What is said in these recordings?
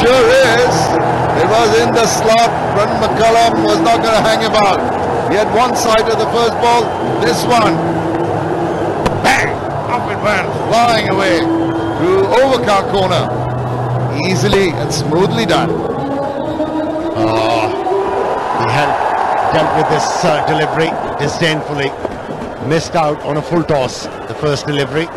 sure is. It was in the slot. Brendan McCullum was not going to hang about. He had one side of the first ball. This one, bang! Up it went, flying away through overcar corner. Easily and smoothly done. He had dealt with this delivery disdainfully. Missed out on a full toss, the first delivery.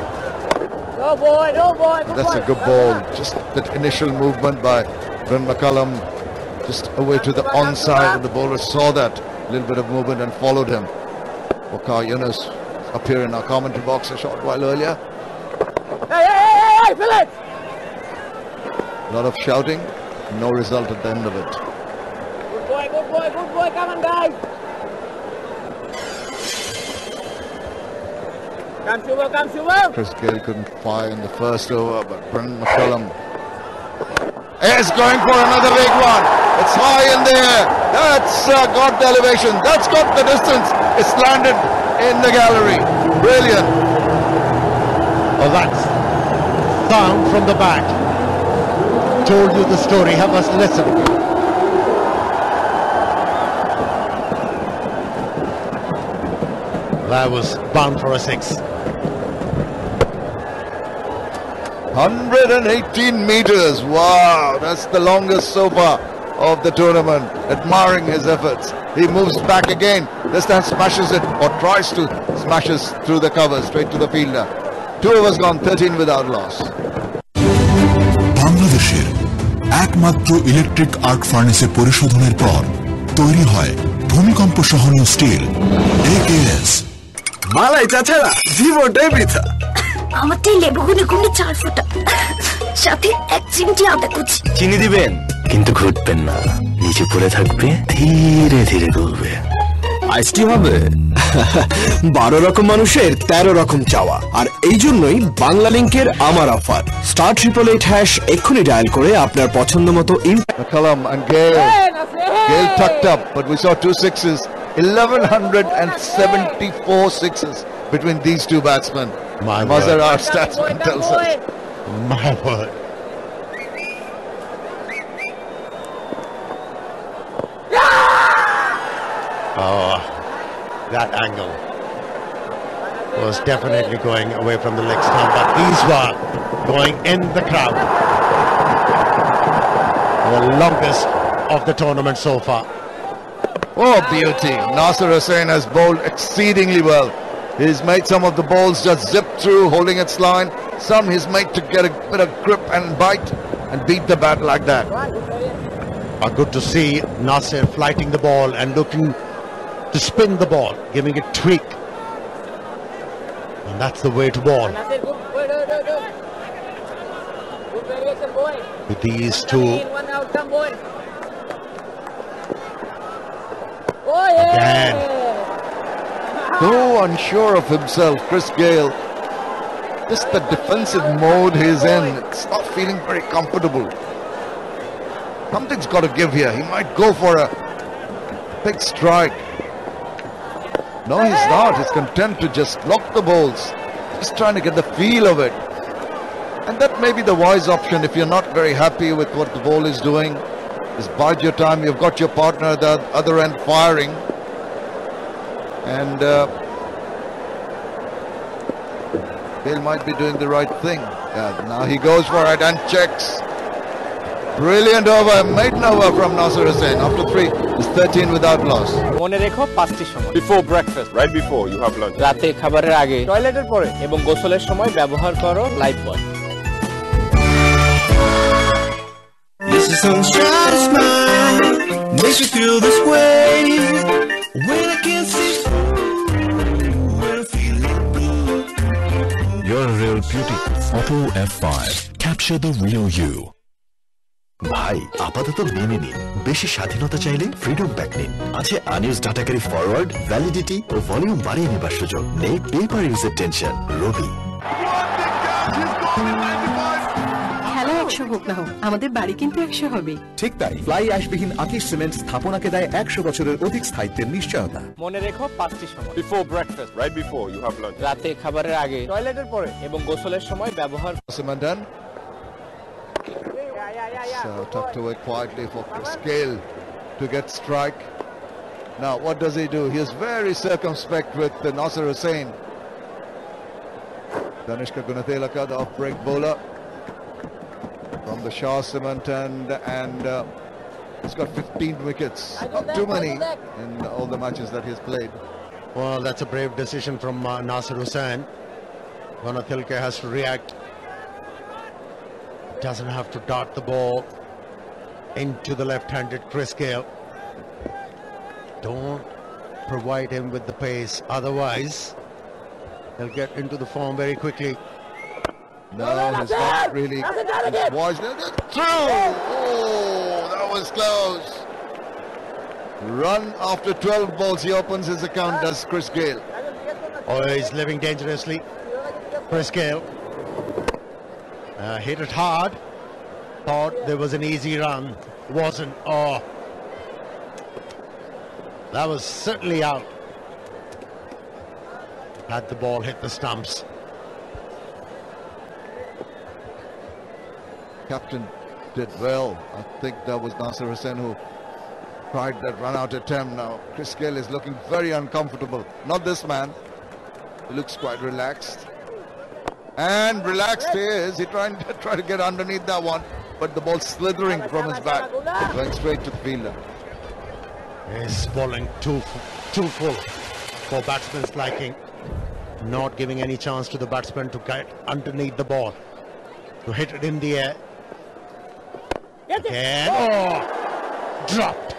No boy, no boy. That's a good ball. Just that initial movement by Brendan McCullum, just away to the onside, and the bowler saw that little bit of movement and followed him. Waqar Yunus up here in our commentary box a short while earlier. Hey, fill it! A lot of shouting, no result at the end of it. Good boy, come on guys! Come Shubham! Chris Gayle couldn't fire in the first over, but Brendan McCullum is going for another big one. It's high in the air. That's got the elevation. That's got the distance. It's landed in the gallery. Brilliant. Well, that's sound from the back. Told you the story. Have us listen. That was bound for a six. 118 meters. Wow, that's the longest so far of the tournament. Admiring his efforts. He moves back again. This time smashes it, or tries to smashes through the cover straight to the fielder. 2 overs gone, 13 without loss. বাংলাদেশের একমাত্র electric arc ফার্নেসে পরিশোধনের পর তৈরি হয় ভূমিকম্প সহনীয় still AKS। মালাই চাচারা জীবনটাই বৃথা। আমারটাই লেবুগুনে গুনে 4 ফোঁটা, সাথে 1 চিমটি আদা কুচি। চিনি দিবেন কিন্তু ঘুরবেন না, নিচে পড়ে থাকবে, ধীরে ধীরে গলবে। আইসটি হবে 12 রকম মানুষের 13 রকম চাওয়া, আর এই জন্যই বাংলা লিংকের আমার অফার *888# এক্ষুনি ডায়াল করে আপনার পছন্দ মতো McCullum and Gayle. Gayle tucked up, but we saw 2 sixes. 1174 sixes between these two batsmen. Mazhar, our statsman, tells us. My word. Oh, that angle was definitely going away from the leg stump, but these were going in the crowd. The longest of the tournament so far. Oh, beauty. Nasir Hussain has bowled exceedingly well. He's made some of the balls just zip through, holding its line. Some he's made to get a bit of grip and bite and beat the bat like that. Good to see Nasir flighting the ball and looking to spin the ball, giving it tweak. And that's the way to bowl. With these two. Again. So unsure of himself, Chris Gayle. Just the defensive mode he's in. It's not feeling very comfortable. Something's got to give here. He might go for a big strike. No, he's not. He's content to just block the balls. Just trying to get the feel of it. And that may be the wise option if you're not very happy with what the ball is doing. Just bide your time. You've got your partner at the other end firing. And Gayle might be doing the right thing. Yeah, now he goes for it and checks. Brilliant over, maiden over from Nasir Hussain. After 3, it's 13 without loss. মনে রেখো 5টি সময়। Before breakfast, right before you have lunch. রাতে খাবারের আগে, টয়লেটের পরে এবং গোসলের সময় ব্যবহার করো life boy. Yes, the sunshine is mine, makes you feel this way. When I can't see when I'm feeling blue. You're a real beauty. Auto F5. Capture the real you. ভাই আপাতত মেনে নিন, বেশি স্বাধীনতা চাইলে ফ্রিডম প্যাক নিন। আছে unused data carry forward, validity ও ভলিউম বাড়িয়ে নেবার সুযোগ। নেই পেপার ইউজের টেনশন। রবি খেলা 100 হোক না হোক, আমাদের বাড়ি কিন্তু 100 হবে। ঠিক তাই, ফ্লাই অ্যাশবিহীন আকিস সিমেন্ট স্থাপনাকে দেয় 100 বছরের অধিক স্থায়িত্বের নিশ্চয়তা। মনে রেখো 5টি সময়। Before breakfast, right before you have lunch. রাতে খাবারের আগে, টয়লেটের পরে এবং গোসলের সময় ব্যবহার। Simandan. That's tucked away quietly for Chris Gale to get strike. Now, what does he do? He is very circumspect with Nasser Hussain. Danishka Gunatilaka, the off-break bowler from the Shah Cement end, and he's got 15 wickets. Not too many in all the matches that he's played. Well, that's a brave decision from Nasser Hussain. Gunatilaka has to react. Doesn't have to dart the ball into the left-handed Chris Gale. Don't provide him with the pace, otherwise he'll get into the form very quickly. No, he's not really. He's watched it. Through! Oh, that was close. Run after 12 balls. He opens his account, does Chris Gale. Oh, he's living dangerously. Chris Gale hit it hard. Thought there was an easy run. Wasn't. Oh, that was certainly out. Had the ball hit the stumps. Captain did well. I think that was Nasser Hussain who tried that run-out attempt. Now Chris Gale is looking very uncomfortable. Not this man. He looks quite relaxed. And relaxed he is. He tried to get underneath that one, but the ball slithering from his back, going straight to the fielder. He's bowling too full for batsman's liking. Not giving any chance to the batsman to get underneath the ball, to hit it in the air. Again, oh, dropped.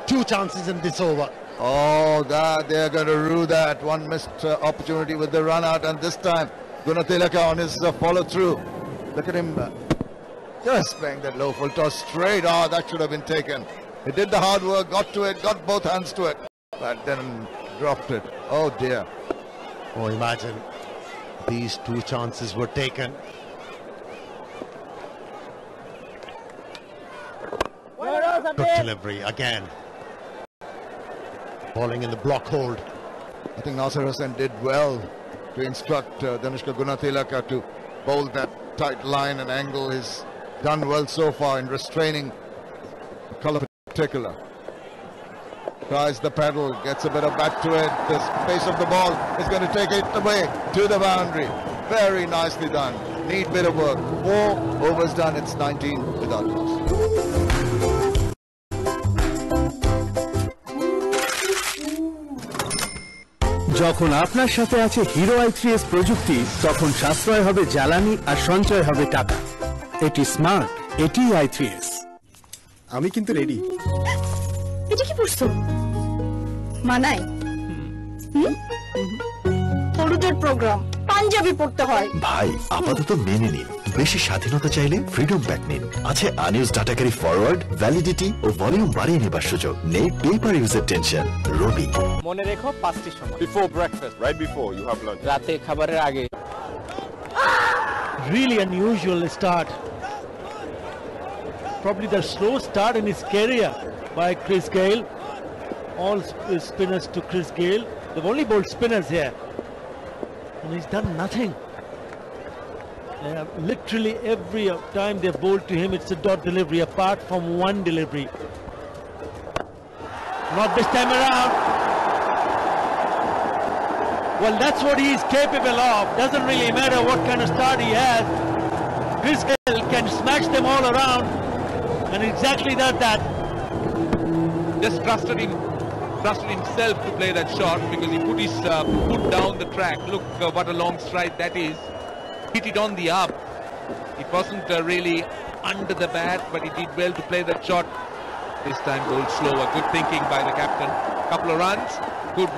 2 chances in this over. Oh, that they're going to rue that. One missed opportunity with the run out, and this time Gunatilaka on his follow through. Look at him just playing that low full toss straight. Oh, that should have been taken. He did the hard work, got to it, got both hands to it, but then dropped it. Oh dear. Oh, imagine these 2 chances were taken. Good delivery again. Bowling in the block hold. I think Nasser Hussain did well to instruct Danishka Gunatilaka to bowl that tight line and angle. He's done well so far in restraining the colour in particular. Tries the pedal, gets a bit of bat to it. The pace of the ball is going to take it away to the boundary. Very nicely done. Neat bit of work. 4 overs done. It's 19 without loss. যখন আপনার সাথে আছে hero i3s প্রযুক্তি, তখন সাশ্রয় হবে জ্বালানি আর সঞ্চয় হবে টাকা। এটি স্মার্ট, এটি i3s। আমি কিন্তু রেডি। এটা কি পড়ছো? মানায়? হলুদের প্রোগ্রাম, পাঞ্জাবি পড়তে হয়। ভাই আপাতত মেনে নিন। বেশি স্বাধীনতা চাইলে ফ্রিডম প্যাক নিন। আছে আনইউজ ডাটাকারি ফরওয়ার্ড, ভ্যালিডিটি ও ভলিউম বাড়িয়ে নেবার সুযোগ। নেই পেপার ইউজের টেনশন। রবি। মনে রেখো 5টি সময়। Before breakfast, right before you have lunch. রাতে খাবারের আগে। Really unusual start. Probably the slow start in his career by Chris Gale. All spinners to Chris Gale. They've only bowled spinners here, and he's done nothing. Literally every time they've bowled to him, it's a dot delivery, apart from one delivery. Not this time around. Well, that's what he's capable of. Doesn't really matter what kind of start he has. Chris Gale can smash them all around, and exactly does that. Just trusted himself to play that shot, because he put his foot down the track. Look what a long stride that is. Hit it on the up. It wasn't really under the bat, but he did well to play that shot. This time bowled slower. Good thinking by the captain. Couple of runs. Good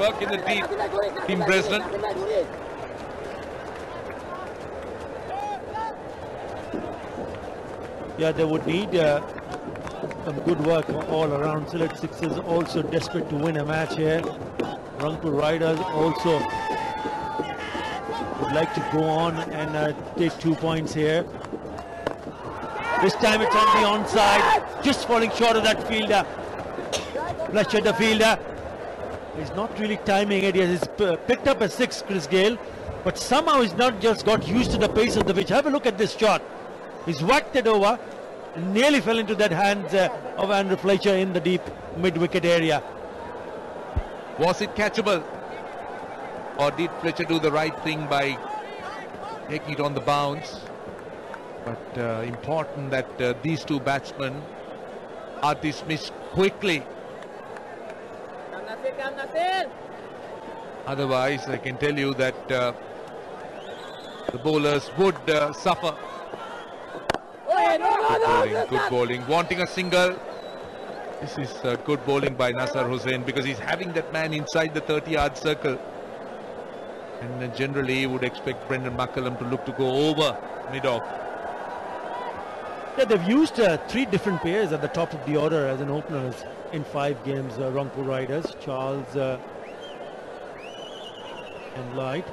work in the deep. Team Bresnan. Yeah, they would need some good work all around. Sylhet Sixers also desperate to win a match here. Rangpur Riders also would like to go on and take 2 points here. This time it's on the onside, just falling short of that fielder. Flush at the fielder. He's not really timing it. He's picked up a 6, Chris Gale, but somehow he's not just got used to the pace of the pitch. Have a look at this shot. He's whacked it over, nearly fell into that hands of Andrew Fletcher in the deep mid-wicket area. Was it catchable? Or did Fletcher do the right thing by taking it on the bounce? But important that these two batsmen are dismissed quickly. Otherwise, I can tell you that the bowlers would suffer. Good bowling, wanting a single. This is good bowling by Nasser Hussain because he's having that man inside the 30-yard circle. And generally, you would expect Brendan McCullum to look to go over mid-off. Yeah, they've used 3 different pairs at the top of the order as an openers in 5 games. Rangpur Riders, Charles and Light.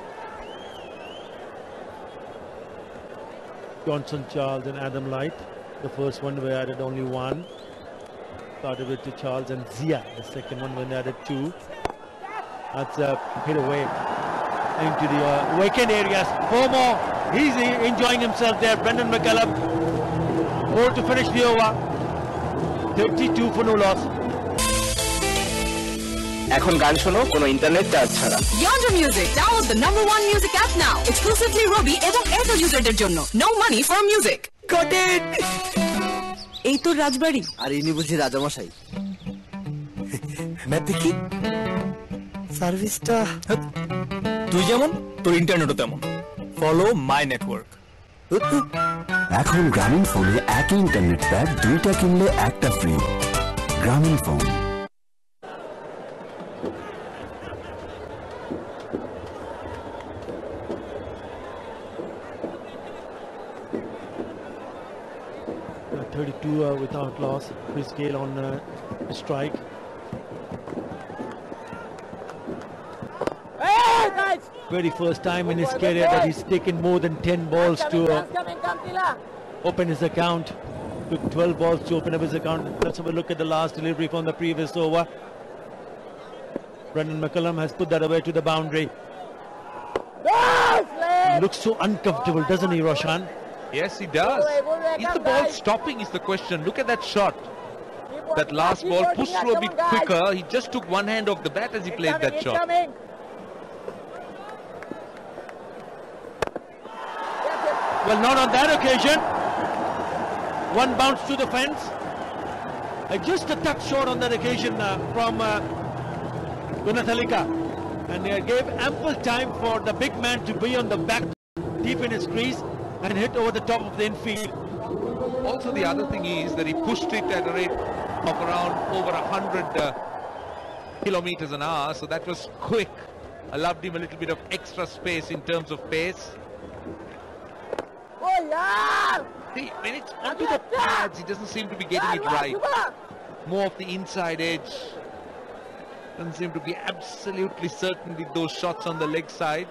Johnson, Charles and Adam Light. The first one we added only 1. Started with Charles and Zia. The second one when they added 2. That's hit away into the vacant areas. 4 more. He's enjoying himself there. Brendan McCullum. 4 to finish the over. 32 for no loss. এখন গান শোনো কোনো internet charge ছাড়া। Yonder Music, download the #1 music app now. Exclusively Robi এবং Airtel userদের জন্য. No money for music. Got it. এই তো রাজবাড়ি। আর ইনি বুঝি রাজামশাই। मैं দেখি সার্ভিসটা তুই যেমন তোর ইন্টারনেটও তেমন। Follow my network. এখন গ্রামীণ ফোনে একই ইন্টারনেট প্যাক 2টা কিনলে একটা ফ্রি। গ্রামীণ phone. Without loss. Chris Gayle on strike. Very first time in his career that he's taken more than 10 balls to open his account. Took 12 balls to open up his account. Let's have a look at the last delivery from the previous over. Brendan McCullum has put that away to the boundary. He looks so uncomfortable, doesn't he, Roshan? Yes, he does. Is the ball stopping is the question. Look at that shot. That last ball pushed through a bit quicker. He just took one hand off the bat as he played that shot. Well, not on that occasion. One bounce to the fence. Just a touch short on that occasion from Gunathalika. And they gave ample time for the big man to be on the back deep in his crease and hit over the top of the infield. Also, the other thing is that he pushed it at a rate of around over 100 kilometers an hour, so that was quick. Allowed him a little bit of extra space in terms of pace. See, when it's onto the pads, he doesn't seem to be getting it right. More of the inside edge. Doesn't seem to be absolutely certain with those shots on the leg side.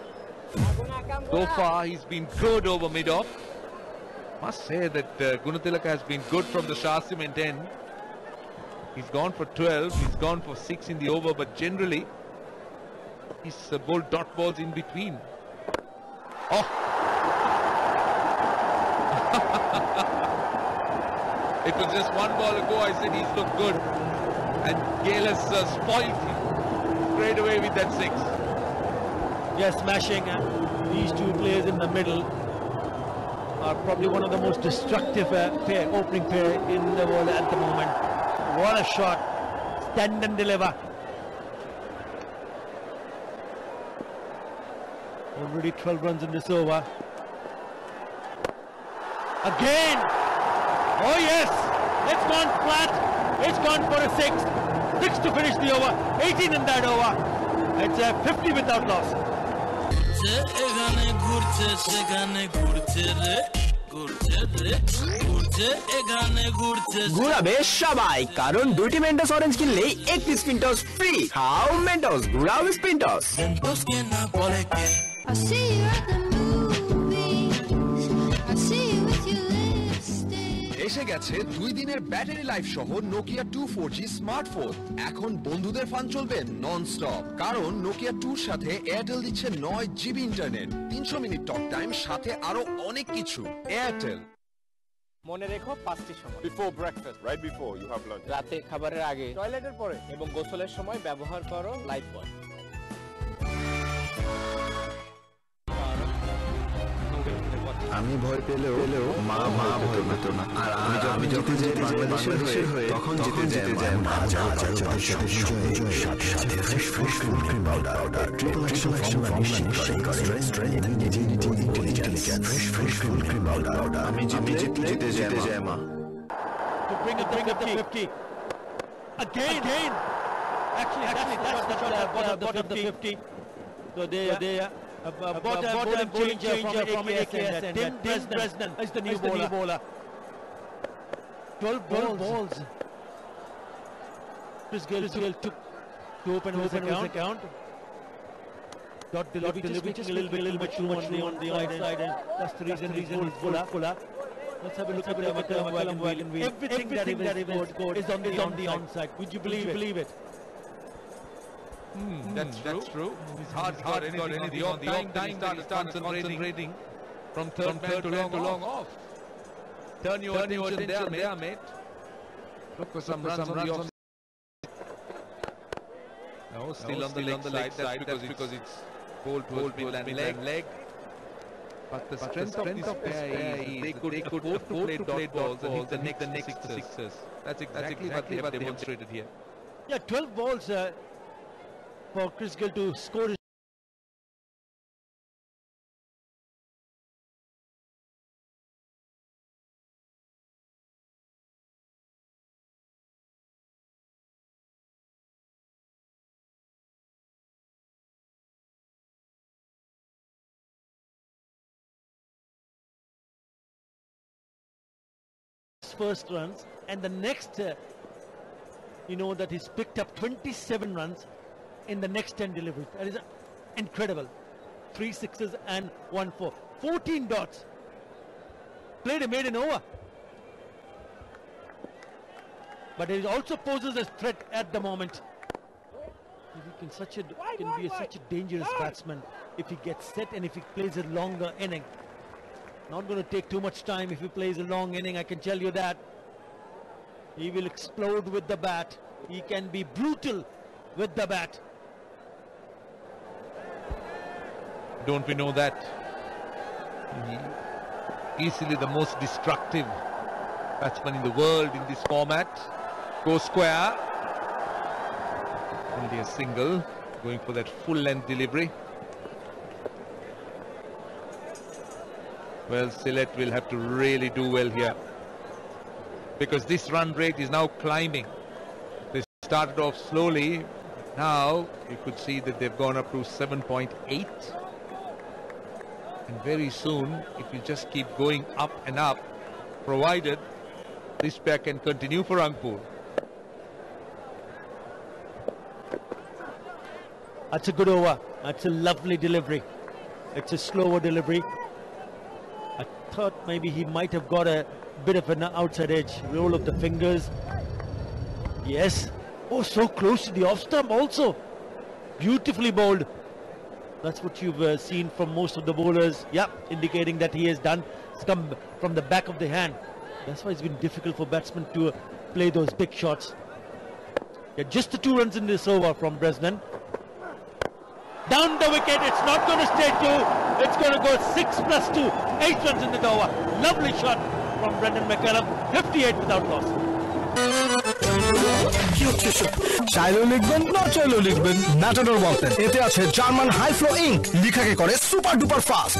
So far, he's been good over mid-off. Must say that Gunatilaka has been good from the Shah Cement end. He's gone for 12, he's gone for 6 in the over, but generally, he's bowled dot balls in between. Oh! It was just 1 ball ago I said he's looked good. And Gayle has spoiled him straight away with that 6. Yes, smashing. These 2 players in the middle are probably one of the most destructive opening pair in the world at the moment. What a shot. Stand and deliver. Already 12 runs in this over. Again. Oh yes. It's gone flat. It's gone for a 6. 6 to finish the over. 18 in that over. It's a 50 without loss. ঘুরাবে সবাই কারণ 2টি মেন্টস orange কিনলেই 1 piece পিন্টস free খাও মেন্টস ঘুরাও পিন্টস এসে গেছে 2 দিনের battery life সহ নোকিয়া 2 4G স্মার্টফোন। এখন বন্ধুদের ফান চলবে নন স্টপ, কারণ নোকিয়া 2 সাথে এয়ারটেল দিচ্ছে 9 GB internet, 300 minute talk time, সাথে আরো অনেক কিছু। এয়ারটেল। মনে রেখো 5টি সময়। Before breakfast, right before you have lunch. রাতে খাবারের আগে, টয়লেটের পরে এবং গোসলের সময় ব্যবহার করো লাইফ বয়। আমি ভয় পেলেও মা ভয় পেত না। আর আমি যখন যেতে যাই বাংলাদেশের হয়ে তখন যেতে যাই হাজার সাথে fresh cream powder triple action নিশ্চিত করে ইন্টেলিজেন্স ফ্রেশ ক্রিম পাউডার। আমি যেতে যাই মা। To bring up the 50 again. Actually, that's the shot of the 50. So they bought a changer from AKS and Tim Bresnan is the new bowler. 12 balls. Chris Gayle took to open his account. Dot delivery just a little bit too much on the side, and that's the reason he's fuller. Let's have a look at the McCallum wheel. Everything that he scored is on the onside. Would you believe it? That's true. It's hard anything on the off time. Started concentrating from third to long off. Turn your attention there, mate. Look for some runs on the off. No, still on the leg side. That's because it's goal pin and leg. But the strength of this pair is they could afford to play dot balls and hit the next sixes. That's exactly what they have demonstrated here. Yeah, 12 balls for Chris Gayle to score. First runs, and the next that he's picked up 27 runs in the next 10 deliveries. That is incredible. 3 sixes and 1 4. 14 dots. Played a maiden over. But it also poses a threat at the moment. He can be such a dangerous batsman if he gets set and if he plays a longer inning. Not going to take too much time if he plays a long inning, I can tell you that. He will explode with the bat. He can be brutal with the bat. Don't we know that? Easily the most destructive batsman in the world in this format. Go square. Only a single. Going for that full length delivery. Well, Sylhet will have to really do well here, because this run rate is now climbing. They started off slowly. Now you could see that they've gone up to 7.8. And very soon it will just keep going up and up, provided this pair can continue for Rangpur. That's a good over. That's a lovely delivery. It's a slower delivery. I thought maybe he might have got a bit of an outside edge. Roll of the fingers. Yes. Oh, so close to the off stump also. Beautifully bowled. That's what you've seen from most of the bowlers. Yeah, indicating that he has done. It's come from the back of the hand. That's why it's been difficult for batsmen to play those big shots. Yeah, just the 2 runs in this over from Bresnan. Down the wicket, it's not going to stay 2. It's going to go 6 plus 2. 8 runs in the over. Lovely shot from Brendan McCallum. 58 without loss. চাইলেও লিখবেন না চাইলেও লিখবেন matador বলতেন এতে আছে German high flow ink লিখাকে করে super duper fast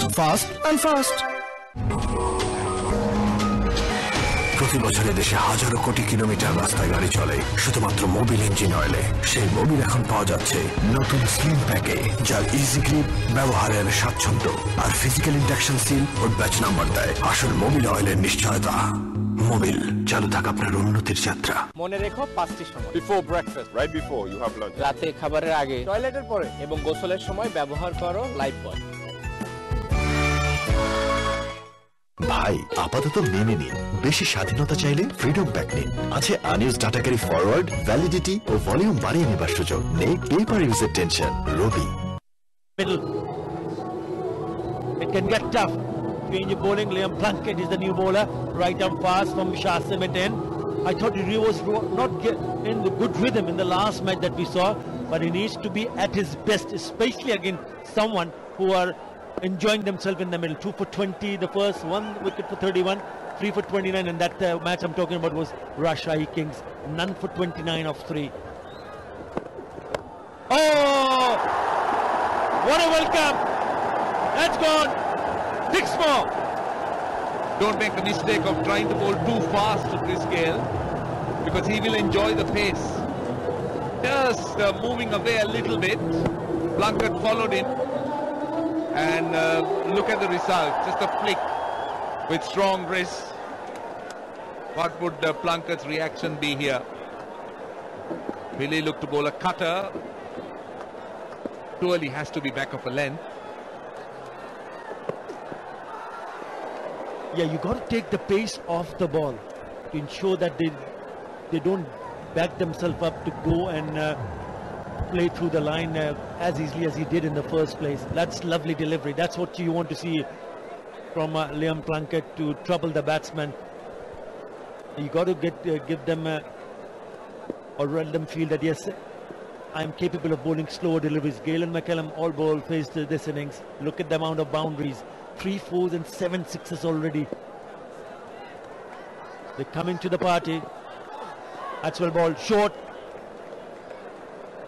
and fast. প্রতি বছরে দেশে হাজারো কোটি কিলোমিটার রাস্তায় গাড়ি চলে শুধুমাত্র মোবিল ইঞ্জিন অয়েলে। সেই মোবিল এখন পাওয়া যাচ্ছে নতুন স্লিম প্যাকে, যার ইজি গ্রিপ, ব্যবহারের স্বাচ্ছন্দ্য আর ফিজিক্যাল ইন্ডাকশন সিল ও ব্যাচ নাম্বার দেয় আসল মোবিল অয়েলের নিশ্চয়তা। মোবিল, চালু থাক আপনার উন্নতির যাত্রা। মনে রেখো 5টি সময়। Before breakfast, right before you have lunch. রাতে খাবারের আগে, টয়লেটের পরে এবং গোসলের সময় ব্যবহার করো লাইফ বয়। ভাই আপাতত মেনে নিন, বেশি স্বাধীনতা চাইলে ফ্রিডম প্যাক নিন। আছে unused data carry forward, validity ও ভলিউম বাড়িয়ে নেবার সুযোগ। নেই পেপার ইউজের tension. Robi Middle. It can get tough. Change of bowling. Liam Plunkett is the new bowler. Right arm fast from Shah Sylhet. I thought he was not in the good rhythm in the last match that we saw, but he needs to be at his best, especially against someone who are enjoying themselves in the middle. 2 for 20, the first, 1 wicket for 31, 3 for 29, and that match I'm talking about was Rajshahi Kings. None for 29 of 3. Oh! What a welcome! That's gone! 6 more! Don't make the mistake of trying to bowl too fast to Chris Gayle, because he will enjoy the pace. Just moving away a little bit. Plunkett followed him, and look at the result. Just a flick with strong wrist. What would Plunkett's reaction be here? Billy looked to bowl a cutter. Surely has to be back of a length. Yeah, you got to take the pace off the ball to ensure that they don't back themselves up to go and play through the line as easily as he did in the first place. That's lovely delivery. That's what you want to see from Liam Plunkett to trouble the batsman. You got to give them or let them feel that yes, I am capable of bowling slower deliveries. Gayle and McCallum all bowl faced this innings. Look at the amount of boundaries. 3 4s and 7 6s already. They come into the party. That's well ball. Short.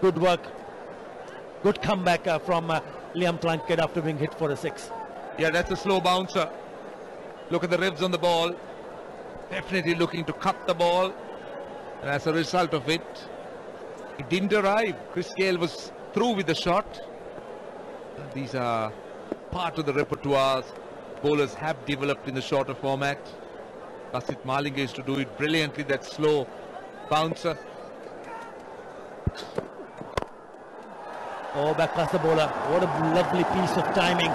Good work. Good comeback from Liam Plunkett after being hit for a 6. Yeah, that's a slow bouncer. Look at the ribs on the ball. Definitely looking to cut the ball. And as a result of it, it didn't arrive. Chris Gayle was through with the shot. These are part of the repertoire bowlers have developed in the shorter format. Basit Malinga used to do it brilliantly, that slow bouncer. Oh, back past the bowler. What a lovely piece of timing.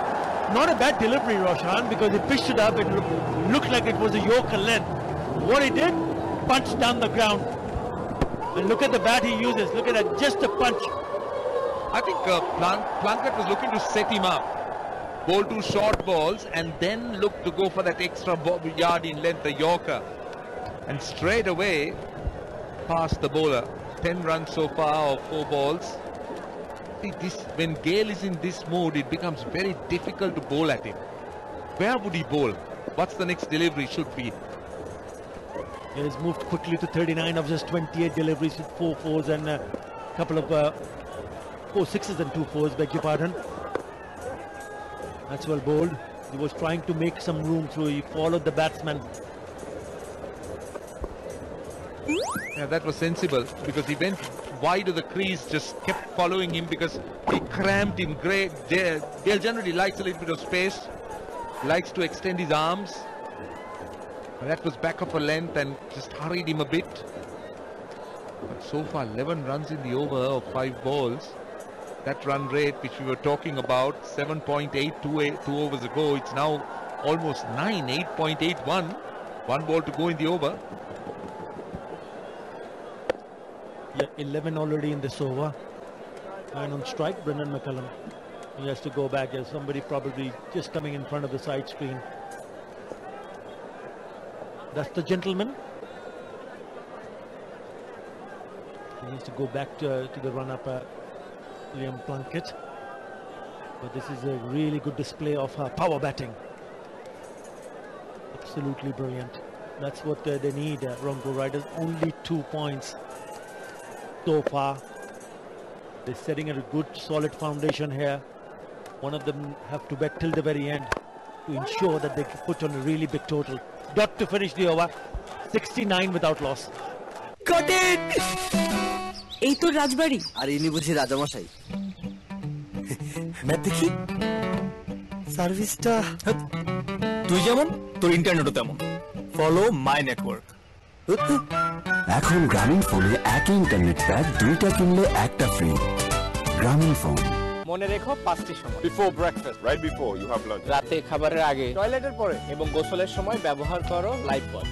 Not a bad delivery, Roshan, because he pitched it up. It looked like it was a Yorker length. What he did, punched down the ground. And look at the bat he uses. Look at that, just a punch. I think Plunkett was looking to set him up. Bowl 2 short balls and then look to go for that extra yard in length, the Yorker. And straight away past the bowler. 10 runs so far of 4 balls. See, when Gayle is in this mood, it becomes very difficult to bowl at him. Where would he bowl? What's the next delivery should be? He has moved quickly to 39 of just 28 deliveries with 4 4s and a couple of 4 6s and 2 4s, beg your pardon. That's well bowled. He was trying to make some room through. He followed the batsman. Yeah, that was sensible because he went wide of the crease, just kept following him because he cramped him. Gayle generally likes a little bit of space, likes to extend his arms. That was back of a length and just hurried him a bit. But so far 11 runs in the over of 5 balls. That run rate which we were talking about, 7.8 2 overs ago, it's now almost 9, 8.81. 1 ball to go in the over. Yeah, 11 already in this over. And on strike, Brendan McCullum. He has to go back. There's somebody probably just coming in front of the side screen. That's the gentleman. He needs to go back to the run-up, Liam Plunkett. But this is a really good display of power batting. Absolutely brilliant. That's what they need, Rangpur Riders. Only 2 points so far. They're setting a good solid foundation here. One of them have to bet till the very end to ensure that they can put on a really big total. Dot to finish the over. 69 without loss. Got it! এই তো রাজবাড়ি আর ইনি বুঝি রাজামশাই map দেখি সার্ভিসটা তুই যেমন তোর ইন্টারনেটও তেমন ফলো মাই নেটওয়ার্ক এখন গ্রামীণ ফোনে একই ইন্টারনেট প্যাক 2টা কিনলে একটা ফ্রি গ্রামীণ ফোন মনে রেখো 5টি সময় Before breakfast, right before you have lunch. রাতে খাবারের আগে, টয়লেটের পরে এবং গোসলের সময় ব্যবহার করো life boy.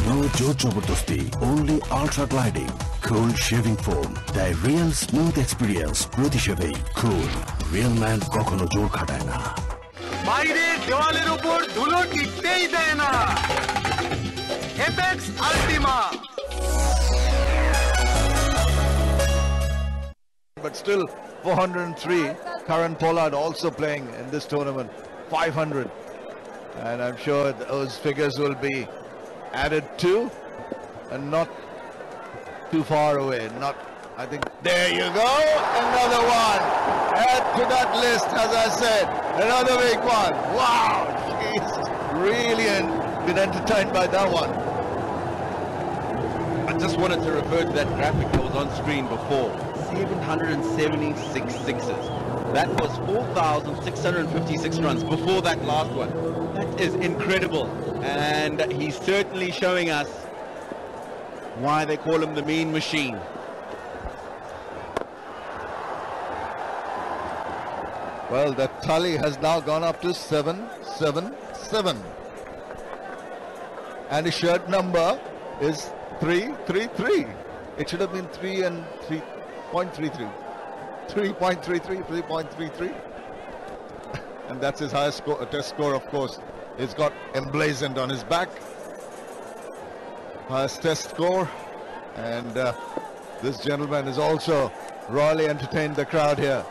No Joe Jabardasti, only ultra gliding, cool shaving foam, the real smooth experience, Proti Shaving, cool. Real man কখনো জোর খাটায় না, বাইরে দেওয়ালের উপর ধুলো টিকতেই দেয় না। Apex আল্টিমা। But still 403. Karan Pollard also playing in this tournament, 500. And I'm sure those figures will be added to and not too far away. I think, there you go, another one. Add to that list, as I said, another big one. Wow, he's really been entertained by that one. I just wanted to refer to that graphic that was on screen before. 776 sixes. That was 4,656 runs before that last one. That is incredible. And he's certainly showing us why they call him the mean machine. Well, that tally has now gone up to 777. And his shirt number is 333. It should have been 3 and 3.33. 3.33. And that's his highest test score, of course. It's got emblazoned on his back. Highest test score. And this gentleman is also royally entertained the crowd here.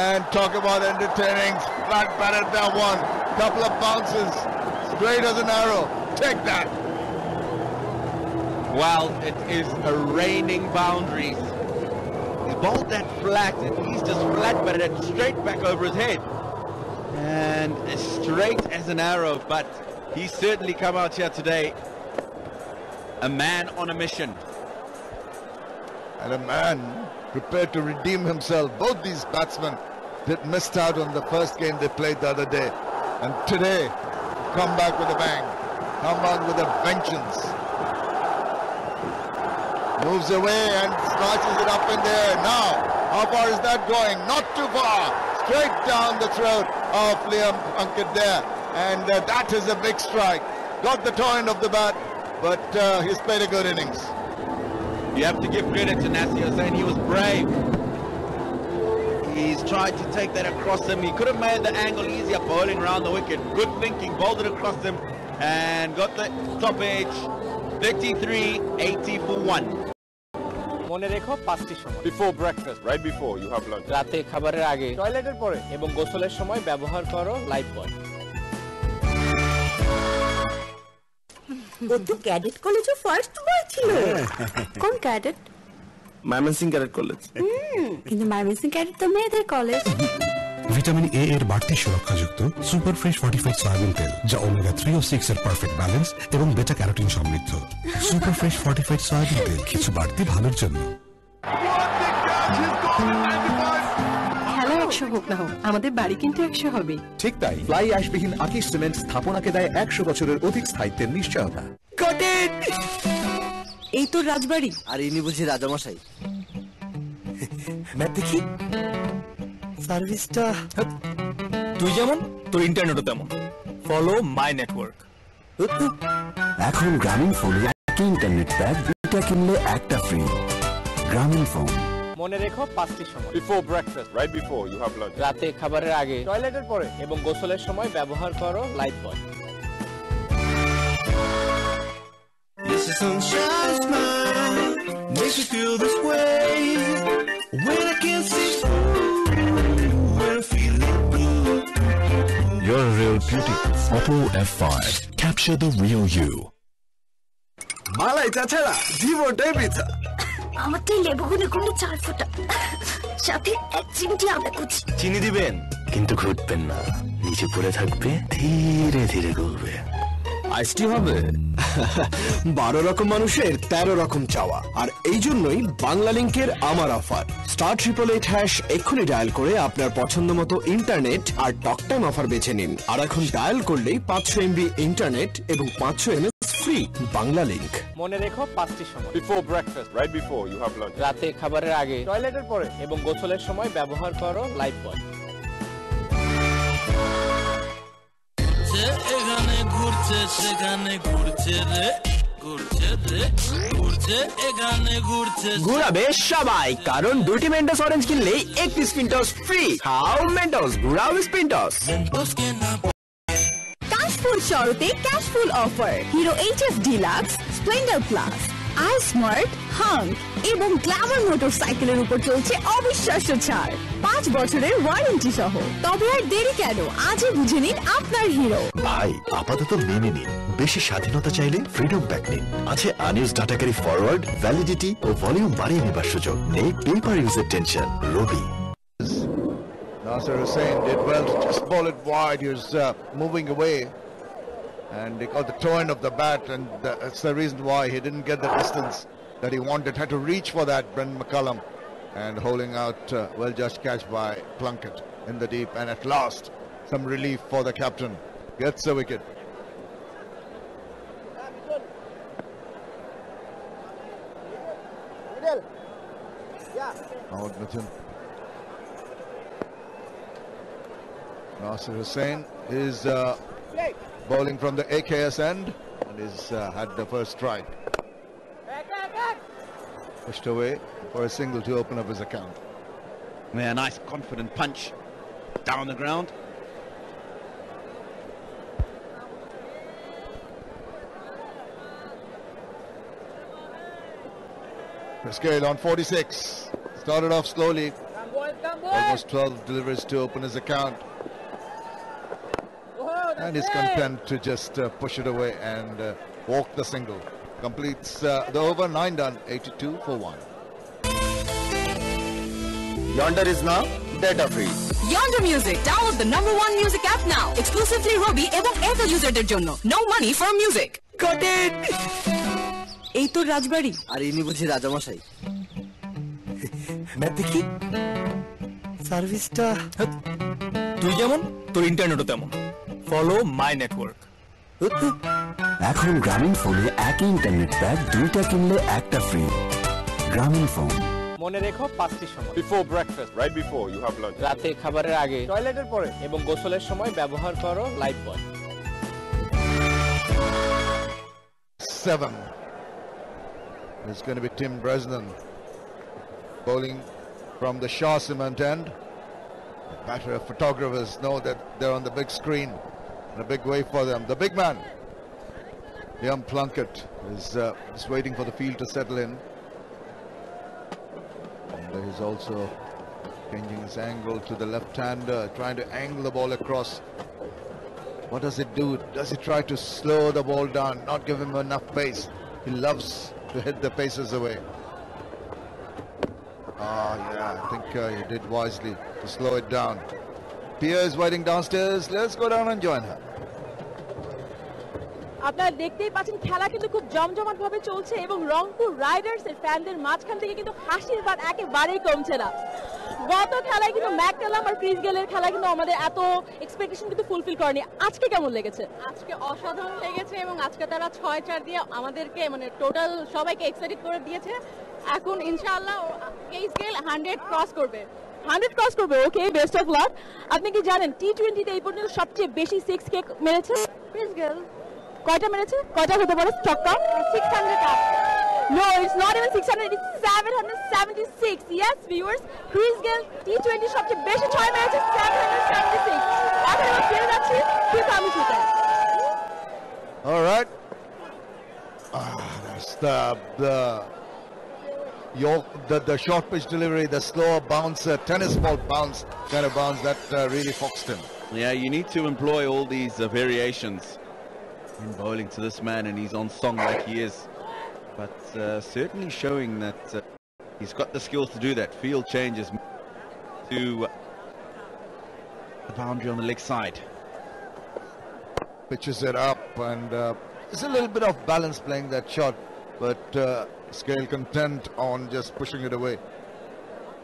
And talk about entertaining. Flat batted that one. Couple of bounces. Straight as an arrow. Take that. Well, it is a raining boundaries. He bowled that flat and he's just flat batted it straight back over his head. And as straight as an arrow, but he's certainly come out here today a man on a mission. And a man prepared to redeem himself. Both these batsmen that missed out on the first game they played the other day. And today, come back with a bang. Come back with a vengeance. Moves away and snatches it up in the air. Now, how far is that going? Not too far. Straight down the throat of Liam Ankit there. And that is a big strike. Got the toe end of the bat, but he's played a good innings. You have to give credit to Nasir Hussain. He was brave. He's tried to take that across him. He could have made the angle easier bowling around the wicket. Good thinking. Bowled it across him and got the top edge. 33-80 for 1. মনে রেখো 5টি সময় before breakfast, Right before you have lunch. রাতে খাবারের আগে, টয়লেটের পরে এবং গোসলের সময় ব্যবহার করো লাইফ বয়। ও তো ক্যাডেট কলেজে ফার্স্ট বয় ছিল। কোন ক্যাডেট? Mymensingh cadet college. কিন্তু ময়মনসিং ক্যাডেট তো মেয়েদের কলেজ। ভিটামিন এ এর বাড়তি সুরক্ষাযুক্ত সুপার ফ্রেশ ফর্টিফাইড সয়াবিন তেল, যা ওমেগা 3 ও 6 এর পারফেক্ট ব্যালেন্স এবং বেটা ক্যারোটিন সমৃদ্ধ। সুপার ফ্রেশ ফর্টিফাইড সয়াবিন তেল, কিছু বাড়তি ভালোর জন্য। খেলা 100 হোক না হোক, আমাদের বাড়ি কিন্তু 100 হবে। ঠিক তাই, ফ্লাই অ্যাশবিহীন আকিস সিমেন্ট স্থাপনাকে দেয় 100 বছরের অধিক স্থায়িত্বের নিশ্চয়তা। কটেড! এই তো রাজবাড়ি। আর ইনি বুঝি রাজামশাই। ম্যাপ দেখি। সার্ভিসটা তুই যেমন তোর ইন্টারনেটও তেমন। Follow my network. এখন গ্রামীণ ফোনে একই ইন্টারনেট প্যাক, দুইটা কিনলে একটা ফ্রি। গ্রামীণ ফোন। মনে রেখো 5টি সময় before breakfast, Right before you have lunch. রাতে খাবারের আগে, টয়লেটের পরে এবং গোসলের সময় ব্যবহার করো life boy. Yes, the sun shines smile, makes me feel this way. When I can't see through, when I'm feeling blue. You're a real beauty. Oppo F5. Capture the real you. মালাই চাছাড়া জীবনটাই বৃথা। আমার তো লেবুগুনে কোনো 4 ফোঁটা, সাথে 1 চিমটি আদা কুচি। চিনি দিবেন কিন্তু ঘুরবেন না, নিচে পড়ে থাকবে, ধীরে ধীরে গলবে। আইসটি হবে 12 রকম মানুষের 13 রকম চাওয়া, আর এই জন্যই বাংলা লিংকের আমার অফার। *888# এক্ষুনি ডায়াল করে আপনার পছন্দ মতো ইন্টারনেট আর টক টাইম অফার বেছে নিন। আর এখন ডায়াল করলেই 500 MB ইন্টারনেট এবং 500 MS ফ্রি। বাংলা লিংক। মনে রেখো 5টি সময় before breakfast, Right before you have lunch. রাতে খাবারের আগে, টয়লেটের পরে এবং গোসলের সময় ব্যবহার করো লাইফ বয়। এখানে ঘুরছে সেখানে ঘুরছে রে, ঘুরাবে সবাই, কারণ দুটি মেন্টস অরেঞ্জ কিনলেই একটি স্পিনটস ফ্রি। খাও মেন্টস, ঘুরাও স্পিনটস। কাশফুল শরতে cashful offer, Hero HF Deluxe, Splendor Plus, i Smart, Hunk এবং গ্ল্যামার মোটরসাইকেলের উপর চলছে অবিশ্বাস্য ছাড়, 5 বছরের ওয়ারেন্টি সহ। তবে আর দেরি কেন, আজই বুঝে নিন আপনার হিরো। ভাই আপাতত মেনে নিন, বেশি স্বাধীনতা চাইলে ফ্রিডম প্যাক নিন। আছে আনইউজ ডাটাকারী ফরওয়ার্ড, ভ্যালিডিটি ও ভলিউম বাড়িয়ে নেবার সুযোগ। নেই পেপার ইউজের tension. Robi. Nasir Hussain did well to just ball it wide. He was moving away and he got the toe end of the bat, and that's the reason why he didn't get the distance that he wanted. Had to reach for that, Brendan McCullum, and holding out well judged catch by Plunkett in the deep, and at last some relief for the captain. Gets the wicket. Out Mithun. Nasir Hussain is bowling from the AKS end and is had the first strike. Pushed away for a single to open up his account. Yeah, nice confident punch down the ground. The scale on 46. Started off slowly. Almost 12 deliveries to open his account. And is content to just push it away and walk the single. Completes the over, 9 done, 82 for 1. Yonder is now data free. Yonder Music, download the #1 music app now. Exclusively Robi এবং Airtel userদের জন্য. No money for music. Got it! এই তো রাজবাড়ি। আর ইনি বুঝি রাজামশাই। Map দেখি। সার্ভিসটা তুই যেমন, তোর ইন্টারনেটও তেমন। Follow my network. এখন গ্রামীণ ফোনে একই ইন্টারনেট প্যাক 2টা কিনলে একটা ফ্রি। গ্রামীণ ফোন। মনে রেখো 5টি সময়: before breakfast, Right before you have lunch. রাতে খাবারের আগে, টয়লেটের পরে এবং গোসলের সময় ব্যবহার করো life boy. 7. It's going to be Tim Bresnan bowling from the Shah Cement end. Batter photographers know that they're on the big screen and a big wave for them. The big man, young Plunkett, is just waiting for the field to settle in. And he's also changing his angle to the left-hander, trying to angle the ball across. What does it do? Does he try to slow the ball down, not give him enough pace? He loves to hit the paces away. Yeah, I think he did wisely to slow it down. Pia is waiting downstairs. Let's go down and join her. আপনারা দেখতেই পাচ্ছেন খেলা কিন্তু খুব জমজমাট ভাবে চলছে এবং রংপুর রাইডার্স এর ফ্যানদের মাঝখান থেকে কিন্তু হাসির বাঁধ একেবারেই কমছে না। গত খেলায় কিন্তু ম্যাককালাম আর ক্রিস গেলের খেলা কিন্তু আমাদের এত এক্সপেকটেশন কিন্তু ফুলফিল করেনি। আজকে কেমন লেগেছে? আজকে অসাধারণ লেগেছে এবং আজকে তারা 6-4 দিয়ে আমাদেরকে মানে টোটাল সবাইকে এক্সাইটেড করে দিয়েছে। এখন ইনশাআল্লাহ ক্রিস গেল 100 ক্রস করবে। 100 ক্রস করবে। ওকে, বেস্ট অফ লাক। আপনি কি জানেন টি20 তে এই পর্যন্ত সবচেয়ে বেশি 6 কে মেরেছে ক্রিস গেল? কয়টা মেরেছে? কয়টা হতে পারে ছক্কা? 600 up. No, it's not even 600, it's 776. Yes, viewers, Chris Gayle T20 সবচেয়ে বেশি 6 মেরেছে, 776. এখন আমরা ফিরে যাচ্ছি টি20 তে। All right. That's the short pitch delivery, the slower bounce, tennis ball bounce kind of bounce that really foxed him. Yeah, you need to employ all these variations in bowling to this man, and he's on song like he is. But certainly showing that he's got the skills to do that. Field changes to the boundary on the leg side. Pitches it up, and there's a little bit of balance playing that shot, but Scale content on just pushing it away.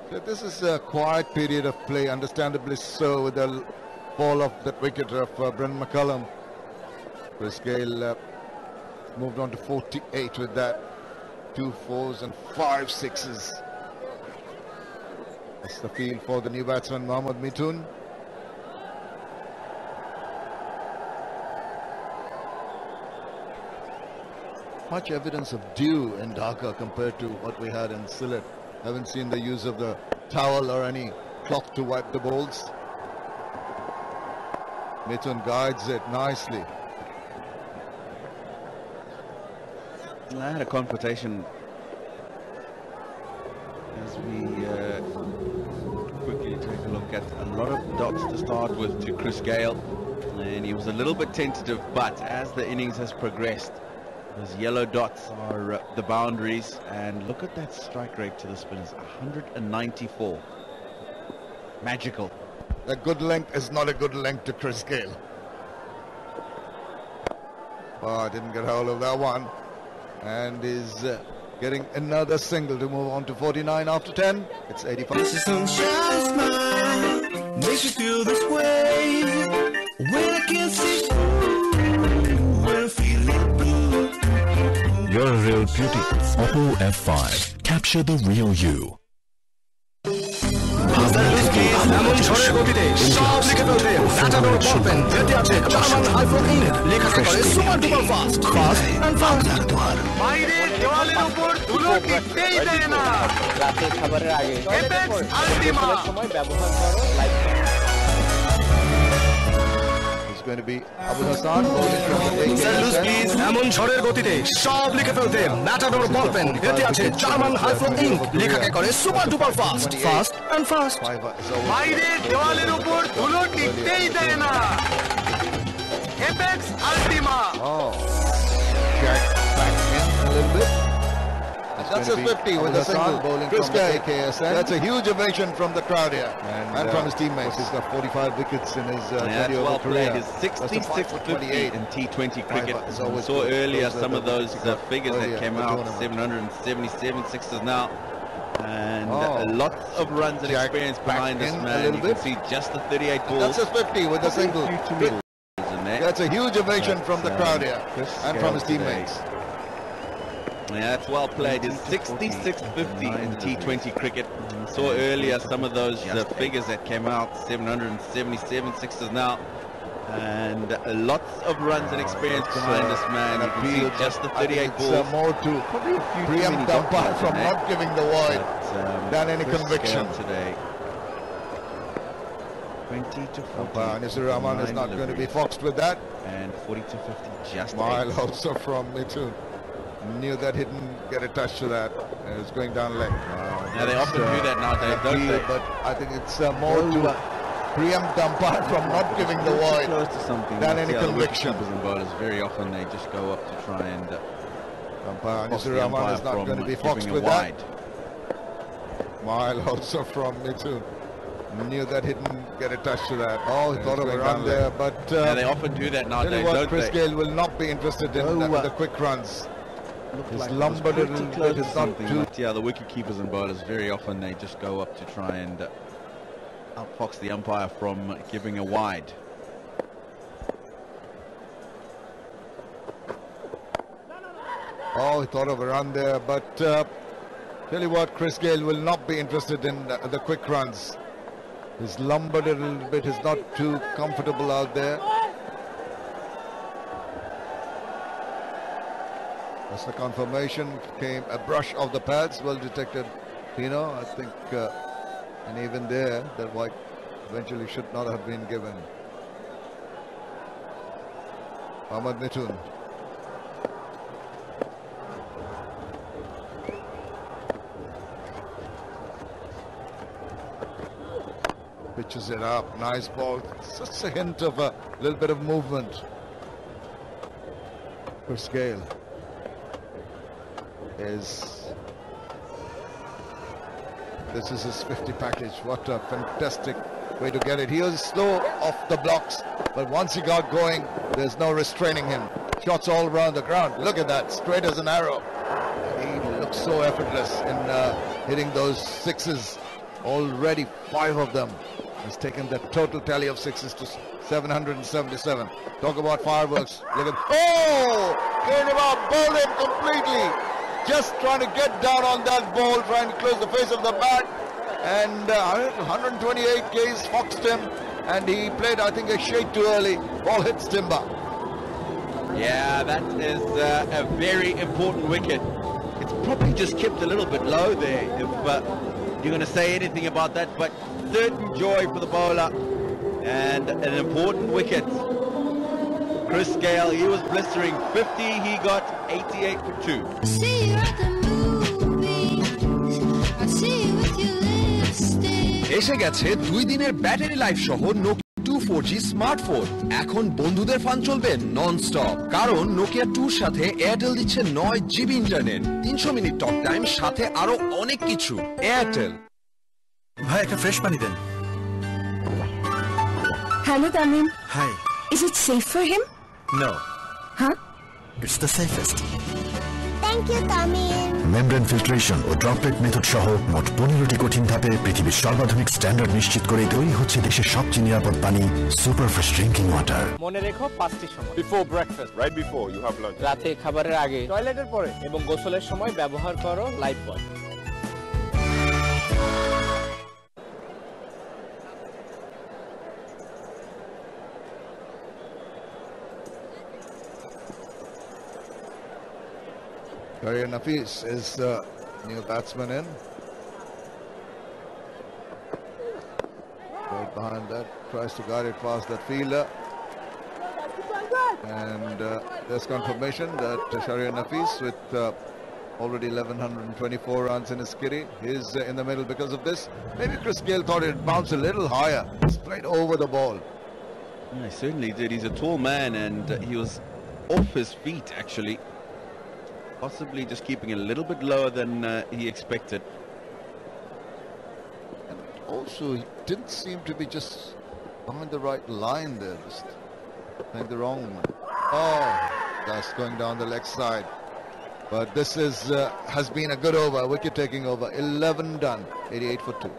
So this is a quiet period of play, understandably so, with the fall of that wicket of Brendan McCullum. Chris Gayle moved on to 48 with that. 2 4s and 5 6s. That's the field for the new batsman Mohammad Mithun. much evidence of dew in Dhaka compared to what we had in Sylhet. Haven't seen the use of the towel or any cloth to wipe the balls. Mithun guides it nicely. I had a confrontation as we quickly take a look at a lot of dots to start with to Chris Gayle, and he was a little bit tentative, but as the innings has progressed, those yellow dots are the boundaries, and look at that strike rate to the spinners, 194. Magical. A good length is not a good length to Chris Gayle. Oh, didn't get hold of that one, and is getting another single to move on to 49 after 10. It's 85. This is sunshine's smile, makes you feel this way. When I can't see through, when I'm feeling blue. You're a real beauty. Oppo F5. Capture the real you. এমন ঝড়ের গতিতে সব লিখে ফেলতে matador ball peen যেতে আছে German high flow ink লেখাটা করে সুপার ডুপার ফাস্ট এন্ড বাংলার দোয়ার বাইরের দেওয়ালের উপর ধুলো টিকতেই দেয় না। রাতের খাবারের আগে এপেক্স আল্টিমা সময় ব্যবহার করো live. Going to be Abu Hassan bowling from the leg. এমন ঝড়ের গতিতে সব লিখে ফেলতে ম্যাটাডোর বলপেন এতে আছে জার্মান হাইফ্লোকিং লেখাটা করে super duper fast and fast বাইরের দেওয়ালের উপর ধুলো টিকতেই দেয় না। Apex Ultima. Oh, Jack back in a little bit. That's a 50 with a single bowling Chris Gayle. That's a huge ovation from the crowd here and from his teammates. He's got 45 wickets in his that's well played. His 66-50 in T20 cricket. We saw earlier some of those figures that came out, 777 sixes now. And lots of runs and experience behind this man. You can see just the 38 balls. That's a 50 with a single. That's a huge ovation from the crowd here and from his teammates. Yeah, that's well played. It's 66-50 in T20 cricket. Saw earlier some of those figures that came out, 777 sixes now. And lots of runs and experience behind this man. You can see just the 38 balls. It's more to preempt umpire from not giving the wide than any conviction. Today. 20-50. Umpire Nisur Rahman is not going to be foxed with that. And 40-50 just Smile also from Mithun. Knew that he didn't get a touch to that. It was going down leg. Yeah, they often do that nowadays, don't they? But I think it's more to preempt umpire from not giving the wide close to something than any conviction. And bowlers very often they just go up to try and umpire Nisur Rahman is not going to be foxed with that. Smile also from Mithun. Knew that he didn't get a touch to that. Oh, he thought of a run there, but yeah, they often do that nowadays, don't Chris they? Gayle will not be interested in the quick runs. He's lumbered a little bit. It's not too. Yeah, the wicket keepers and bowlers very often they just go up to try and outfox the umpire from giving a wide. Oh, he thought of a run there, but tell you what, Chris Gayle will not be interested in the quick runs. He's lumbered a little bit. He's not too comfortable out there. That's the confirmation. Came a brush of the pads. Well detected, Pino. I think, and even there, that white eventually should not have been given. Ahmad Mithun. Pitches it up. Nice ball. Just a hint of a little bit of movement. Chris Gayle this is his 50 package. What a fantastic way to get it. He was slow off the blocks, but once he got going, there's no restraining him. Shots all around the ground. Look at that, straight as an arrow. He looks so effortless in hitting those sixes. Already 5 of them. Has taken the total tally of sixes to 777. Talk about fireworks. Look at, Keneva bowled him completely. Just trying to get down on that ball, trying to close the face of the bat. And 128 Ks foxed him. And he played, I think, a shade too early. Ball hits timber. Yeah, that is a very important wicket. It's probably just kept a little bit low there, if you're going to say anything about that, but certain joy for the bowler and an important wicket. Chris Gayle, he was blistering 50, he got 88 for 2. এসে গেছে 2 দিনের battery life সহ Nokia 2 4G smartphone. এখন বন্ধুদের fun চলবে non stop, কারণ Nokia 2 সাথে Airtel দিচ্ছে 9 GB internet, 300 minute talk time, সাথে আরো অনেক কিছু। এয়ারটেল। ভাই একটা ফ্রেশ পানি দেন। Hello, Tamin. Hi. Is it safe for him? No. Huh? It's the safest. Thank you, Tamin. Membrane filtration ও ড্রপলেট মেথড সহ মোট 15টি কঠিন ধাপে পৃথিবীর সর্বাধুনিক স্ট্যান্ডার্ড নিশ্চিত করে তৈরি হচ্ছে দেশের সবচেয়ে নিরাপদ পানি, সুপার ফ্রেশ ড্রিঙ্কিং ওয়াটার। মনে রেখো 5টি সময়: before breakfast, Right before you have lunch. রাতে খাবারের আগে, টয়লেটের পরে এবং গোসলের সময় ব্যবহার করো life boy. Shahriar Nafees is the new batsman in. Right behind that, tries to guide it past that fielder. And there's confirmation that Shahriar Nafees, with already 1124 runs in his kitty, is in the middle because of this. Maybe Chris Gayle thought it bounced a little higher. It's played over the ball. Yeah, he certainly did. He's a tall man and he was off his feet actually. Possibly just keeping it a little bit lower than he expected. And also, he didn't seem to be just behind the right line there, just playing the wrong one. Oh, that's going down the leg side. But this is has been a good over, wicket taking over. 11 done, 88 for 2.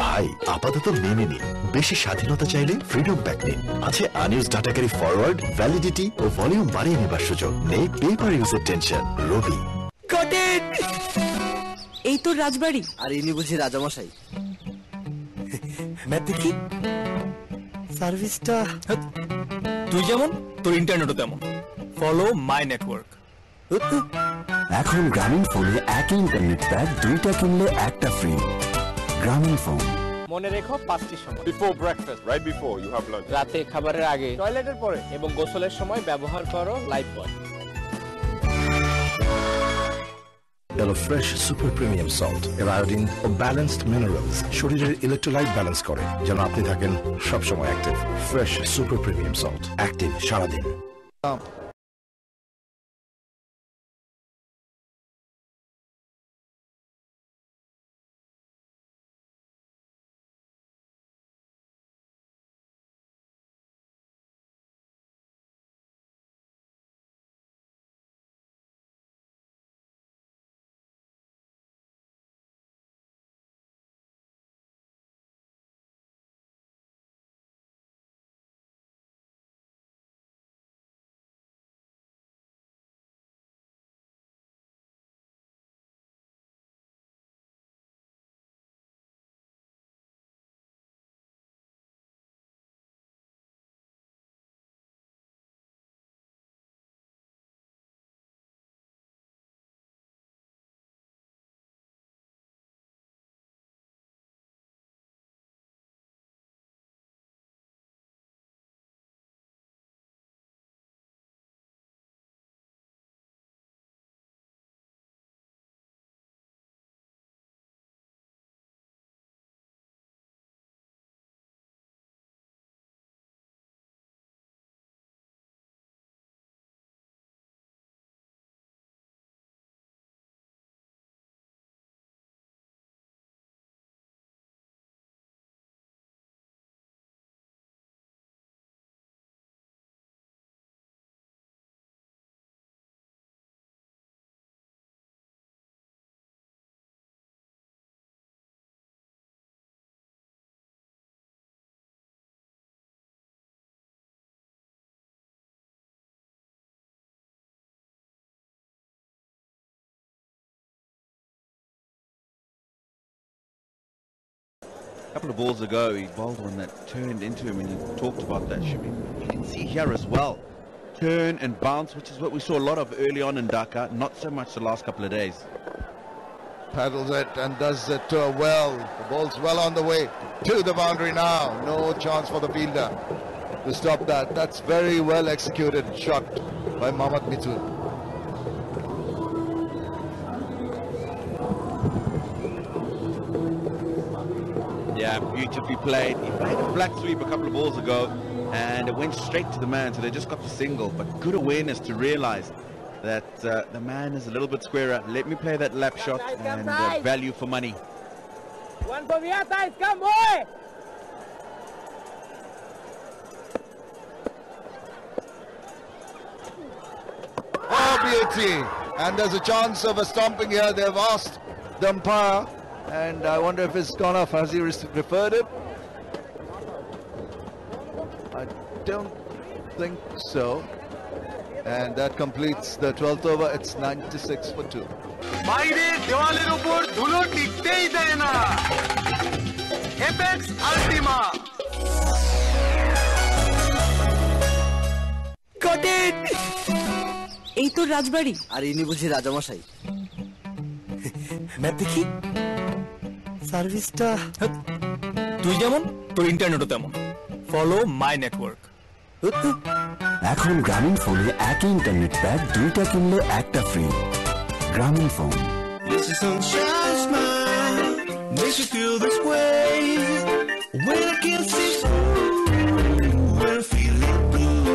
ভাই আপাতত মেনে নিন, বেশি স্বাধীনতা চাইলে freedom pack নিন। আছে unused data carry forward, validity ও ভলিউম বাড়িয়ে নেবার সুযোগ। নেই পেপার ইউজের টেনশন। Rabi Got it! এই তো রাজবাড়ি। আর ইনি বুঝি রাজামশাই। ম্যাথ দেখি সার্ভিসটা তুই যেমন তোর ইন্টারনেটও তেমন। Follow my network. এখন গ্রামীণ ফোনে একই ইন্টারনেট প্যাক 2টা কিনলে একটা ফ্রি। গ্রামীণ ফোন। মনে রেখো 5টি সময়: before breakfast, Right before you have lunch. রাতে খাবারের আগে, টয়লেটের পরে এবং গোসলের সময় ব্যবহার করো লাইফ বয়। এলো ফ্রেশ সুপার প্রিমিয়াম সল্ট, এর আয়োডিন ও ব্যালেন্সড মিনারেলস শরীরের ইলেকট্রোলাইট ব্যালেন্স করে, যেন আপনি থাকেন সবসময় active. Fresh super premium salt, active সারাদিন। A couple of balls ago, he bowled one that turned into him, and you talked about that, Shimmy. You can see here as well. turn and bounce, which is what we saw a lot of early on in Dhaka, not so much the last couple of days. Paddles it and does it well. The ball's well on the way to the boundary now. No chance for the fielder to stop that. That's very well executed shot by Mohammad Mithun. Yeah, beautifully played. He played a flat sweep a couple of balls ago and it went straight to the man, so they just got the single. But good awareness to realize that the man is a little bit squarer. Let me play that lap shot and value for money. One for your size, come boy! Oh, beauty! And there's a chance of a stomping here. They've asked the umpire, and I wonder if it's gone off. Has he referred it? I don't think so. And that completes the 12th over. It's 96 for 2. বাইরে দেওয়ালের উপর ধুলো টিকতেই দেয় না Apex আল্টিমা goat it এই তো রাজবাড়ি আর ইনি বুঝি রাজামশাই ম্যাপ দেখি সার্ভিসটা তুই যেমন তোর ইন্টারনেটও তেমন ফলো মাই নেটওয়ার্ক এখন গ্রামীণ ফোনে একই ইন্টারনেট প্যাক 2টা কিনলে একটা ফ্রি গ্রামীণ phone This is sunshine smile makes you feel this way when I can't see when I'm feeling blue.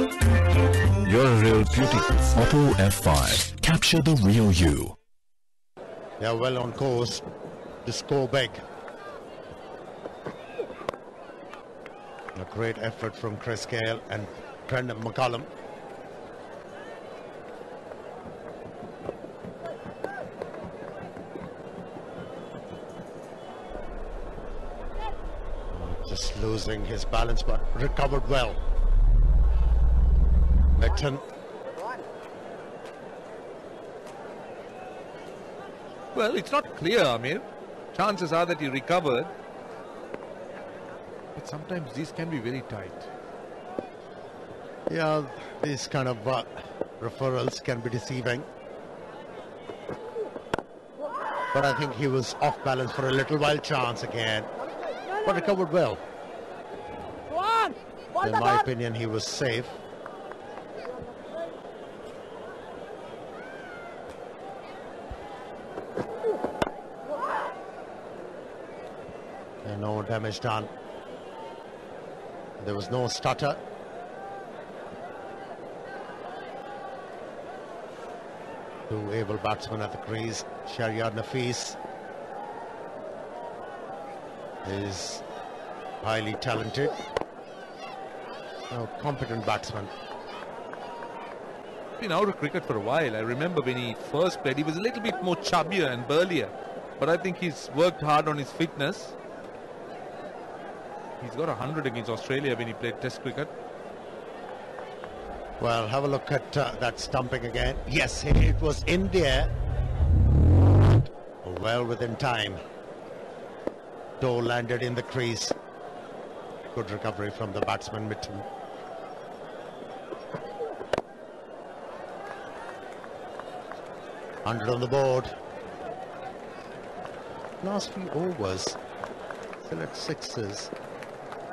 You're a real beauty. Oppo F5. Capture the real you. They are well on course to score big. A great effort from Chris Gale and Brendan McCullum. Just losing his balance, but recovered well. Lecton. Well, it's not clear, Amir. Chances are that he recovered. But sometimes these can be very tight. Yeah, these kind of referrals can be deceiving. But I think he was off balance for a little while. Chance again. But recovered well. In my opinion, he was safe. And no damage done. There was no stutter. Two able batsmen at the crease. Shahryar Nafees is highly talented, competent batsman. Been out of cricket for a while. I remember when he first played, he was a little bit more chubbier and burlier, but I think he's worked hard on his fitness. He's got 100 against Australia when he played Test cricket. Well, have a look at that stumping again. Yes, it was in there. Well within time. Toe landed in the crease. Good recovery from the batsman Mitchell. Under on the board. Last few overs, Sylhet Sixers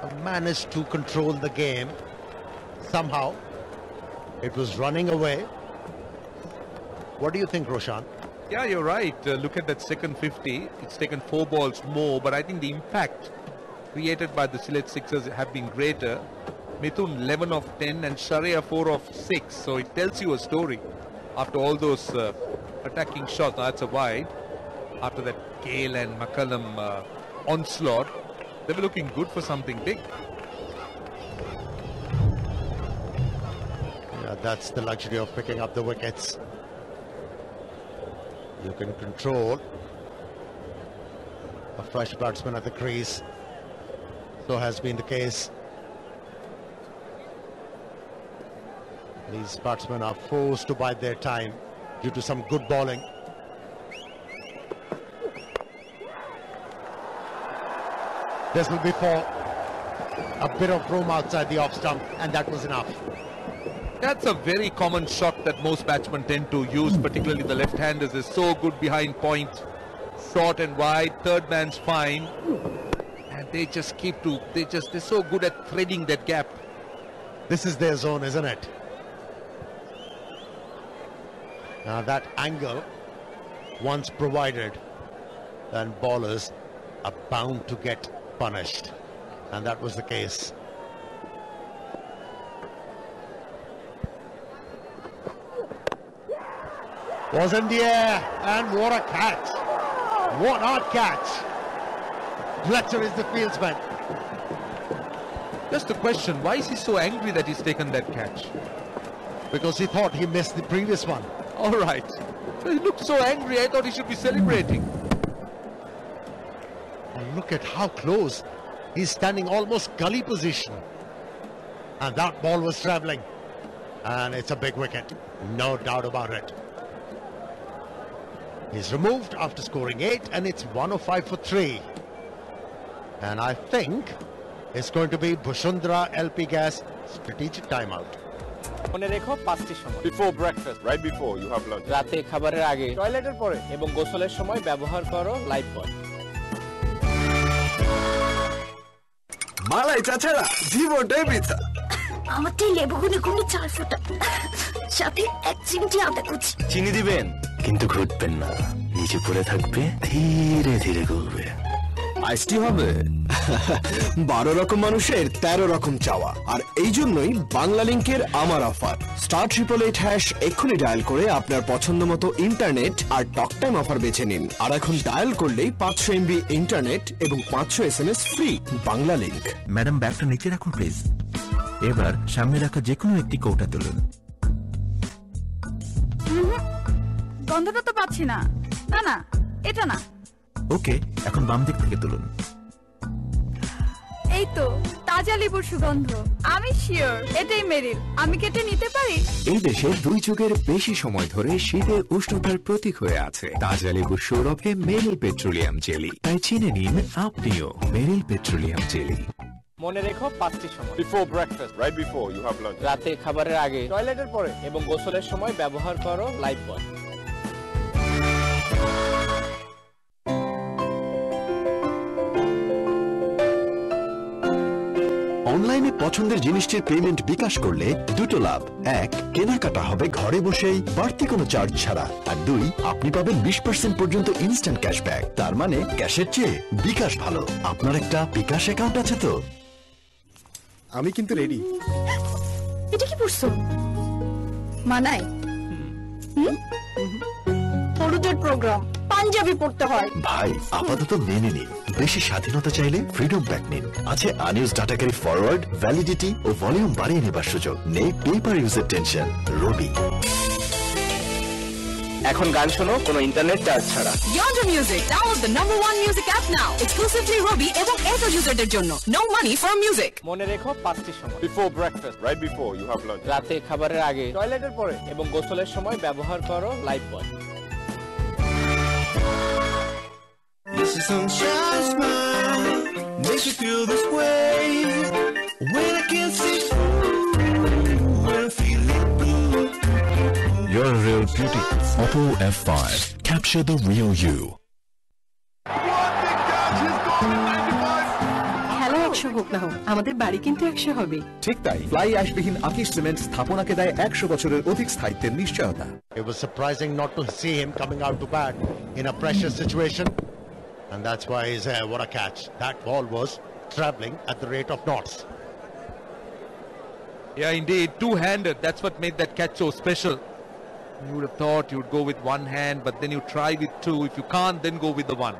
have managed to control the game somehow. It was running away. What do you think, Roshan? Yeah, you're right. Look at that second 50. It's taken 4 balls more, but I think the impact created by the Sylhet Sixers have been greater. Mithun 11 of 10 and Sharia 4 of 6. So it tells you a story. After all those attacking shots, that's a wide. After that Gale and McCullum onslaught, they were looking good for something big. Yeah, that's the luxury of picking up the wickets. You can control a fresh batsman at the crease. So has been the case. These batsmen are forced to bide their time due to some good bowling. This will be for a bit of room outside the off stump, and that was enough. That's a very common shot that most batsmen tend to use, particularly the left-handers. Is so good behind point, short and wide, third man's fine, and they just keep to, they're so good at threading that gap. This is their zone, isn't it? Now that angle, once provided, then bowlers are bound to get punished, and that was the case. Was in the air, and what a catch! What a catch! Fletcher is the fieldsman. Just a question, why is he so angry that he's taken that catch? Because he thought he missed the previous one. All right. He looked so angry, I thought he should be celebrating. And look at how close. He's standing almost gully position. And that ball was travelling. And it's a big wicket. No doubt about it. He's removed after scoring 8, and it's 105 for 3. And I think it's going to be Bushundra LP Gas strategic timeout. মনে রেখো 5টি সময় Before breakfast, right before you have lunch. রাতে খাবারের আগে, টয়লেটের পরে এবং গোসলের সময় ব্যবহার করো লাইফ বয়। মালাই চাচারা জীবনটাই বৃথা। আমাকে লেবু গুনে গুনে 4 ফোঁটা, সাথে 1 চিমটি আদা কুচি। চিনি দিবেন কিন্তু ঘুরবেন না, নিচে পড়ে থাকবে, ধীরে ধীরে ঘুরবে। আইসটি হবে 12 রকম মানুষের 13 রকম চাওয়া, আর এই জন্যই বাংলা লিংকের আমার অফার *888# এক্ষুনি ডায়াল করে আপনার পছন্দ মতো ইন্টারনেট আর টক টাইম অফার বেছে নিন। আর এখন ডায়াল করলেই 500 MB ইন্টারনেট এবং 500 SMS free. Bangla link. Madam ব্যাগটা নিচে রাখুন প্লিজ। এবার সামনে রাখা যে কোনো একটি কৌটা তুলুন। গন্ধটা তো পাচ্ছি না। না না, এটা না। ওকে, এখন বাম দিক থেকে তুলুন। এই তো তাজা লেবুর সুগন্ধ। আমি শিওর এটাই মেরিল। আমি কেটে নিতে পারি? এই দেশে 2 যুগের বেশি সময় ধরে শীতের উষ্ণতার প্রতীক হয়ে আছে তাজা লেবুর সৌরভে মেরিল পেট্রোলিয়াম জেলি। তাই চিনে নিন আপনিও মেরিল পেট্রোলিয়াম জেলি। মনে রেখো 5টি সময় Before breakfast, right before you have lunch. রাতে খাবারের আগে, টয়লেটের পরে এবং গোসলের সময় ব্যবহার করো লাইফ বয়। অনলাইনে পছন্দের জিনিসটির পেমেন্ট বিকাশ করলে 2টো লাভ। 1, কেনাকাটা হবে ঘরে বসেই বাড়তি কোনো চার্জ ছাড়া, আর 2, আপনি পাবেন 20% পর্যন্ত ইনস্ট্যান্ট ক্যাশব্যাক। তার মানে ক্যাশের চেয়ে বিকাশ ভালো। আপনার একটা বিকাশ অ্যাকাউন্ট আছে তো? আমি কিন্তু রেডি। এটা কি পড়ছো? মানাই? হলুদের প্রোগ্রাম, পাঞ্জাবি পড়তে হয়। ভাই আপাতত মেনে নিন, বেশি স্বাধীনতা চাইলে ফ্রিডম প্যাক নিন। আছে আনইউজ ডাটাকারী ফরওয়ার্ড, ভ্যালিডিটি ও ভলিউম বাড়িয়ে নেবার সুযোগ। নেই পেপার ইউজের টেনশন। রবি। এখন গান শোনো কোনো ইন্টারনেট চার্জ ছাড়া। Yonder Music, download the #1 music app now. Exclusively Robi এবং Airtel userদের জন্য। No money for music. মনে রেখো 5টি সময় Before breakfast, right before you have lunch. রাতে খাবারের আগে, টয়লেটের পরে এবং গোসলের সময় ব্যবহার করো life boy. Yes, the sunshine smile makes me feel this way. When I can't see through, when I'm feeling blue. You're a real beauty. Oppo F5. Capture the real you. খেলা 100 হোক না হোক, আমাদের বাড়ি কিন্তু 100 হবে। ঠিক তাই, ফ্লাই অ্যাশবিহীন আকিশ সিমেন্ট স্থাপনাকে দেয় 100 বছরের অধিক স্থায়িত্বের নিশ্চয়তা। It was surprising not to see him coming out to bat in a pressure situation, and that's why he's there. What a catch. That ball was travelling at the rate of knots. Yeah, indeed, two-handed. That's what made that catch so special. You would have thought you would go with one hand, but then you try with two. If you can't, then go with the one.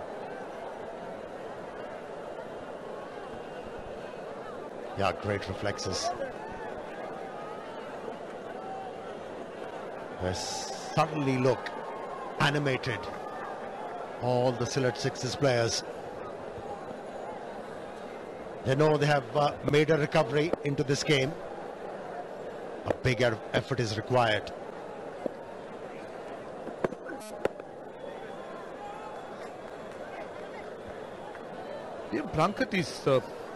Yeah, great reflexes. They suddenly look animated. All the Sylhet Sixes players. They know they have made a recovery into this game. A big effort is required. Plunkett is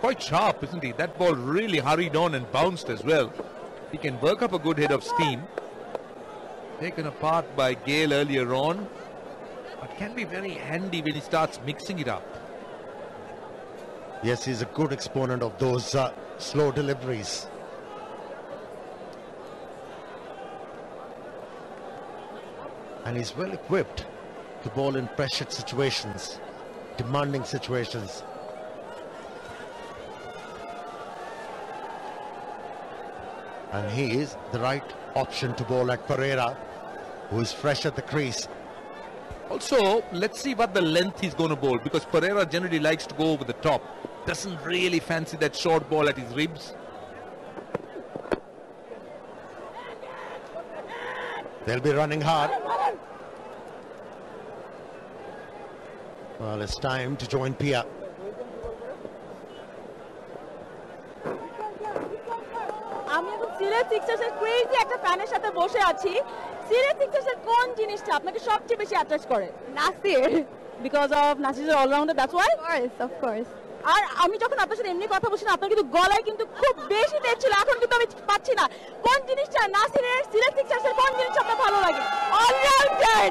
quite sharp, isn't he? That ball really hurried on and bounced as well. He can work up a good head of steam. Taken apart by Gale earlier on, but can be very handy when he starts mixing it up. Yes, he's a good exponent of those slow deliveries. And he's well equipped to bowl in pressured situations, demanding situations. And he is the right option to bowl at Pereira, who is fresh at the crease. Also, let's see what the length he's going to bowl, because Pereira generally likes to go over the top. Doesn't really fancy that short ball at his ribs. They'll be running hard. Well, it's time to join Pia. আমি এখন Sylhet সিক্সার্সের crazy একটা ফ্যানের সাথে বসে আছি। সিলেট সিক্সার্সের কোন জিনিসটা আপনাকে সবচেয়ে বেশি অ্যাট্রাক্ট করে? Nasir, because of Nasir allrounder, that's why. Of course. আর আমি যখন আপনার সাথে এমনি কথা বলছি না, আপনার কিন্তু গলায় কিন্তু খুব বেশি তেজ ছিল, এখন কিন্তু আমি পাচ্ছি না। কোন জিনিসটা নাসিরের সিলেট সিক্সার্সের কোন জিনিসটা আপনার ভালো লাগে? Allrounder,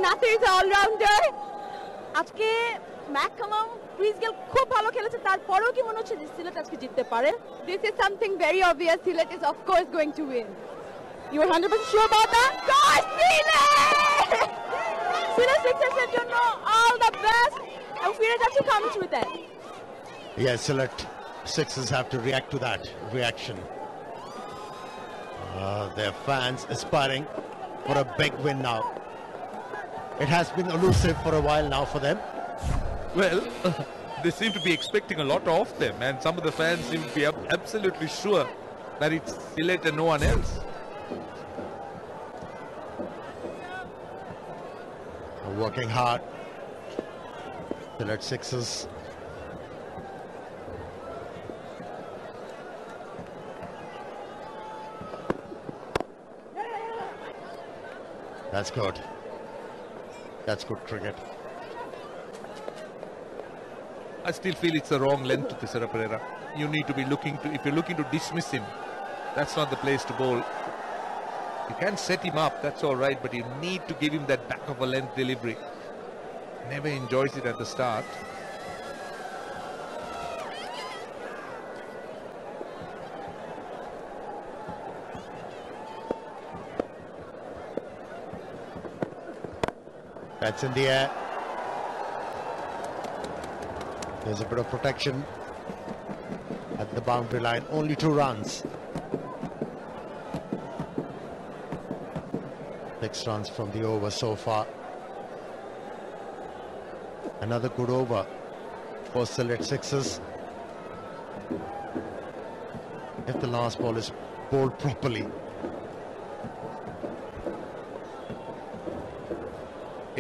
Nasir is allrounder. আজকে ম্যাককালাম, ক্রিস গেল খুব ভালো খেলেছে, তারপরেও কি মনে হচ্ছে যে সিলেট আজকে জিততে পারে? This is something very obvious. Sylhet is of course going to win. You are 100% sure about that? Gosh, Sylhet! Sylhet Sixers জন্য all the best. And ফিরে যাচ্ছে comments with that. Yes, Sylhet Sixers have to react to that reaction. Their fans aspiring for a big win now. It has been elusive for a while now for them. Well, they seem to be expecting a lot of them, and some of the fans seem to be absolutely sure that it's Sylhet and no one else. Working hard. Sylhet Sixers. That's good. That's good cricket. I still feel it's the wrong length to Thisara Pereira. You need to be looking to, if you're looking to dismiss him, that's not the place to bowl. You can set him up, that's all right, but you need to give him that back of a length delivery. Never enjoys it at the start. That's in the air. There's a bit of protection at the boundary line. Only 2 runs. 6 runs from the over so far. Another good over for Sylhet Sixers. If the last ball is bowled properly.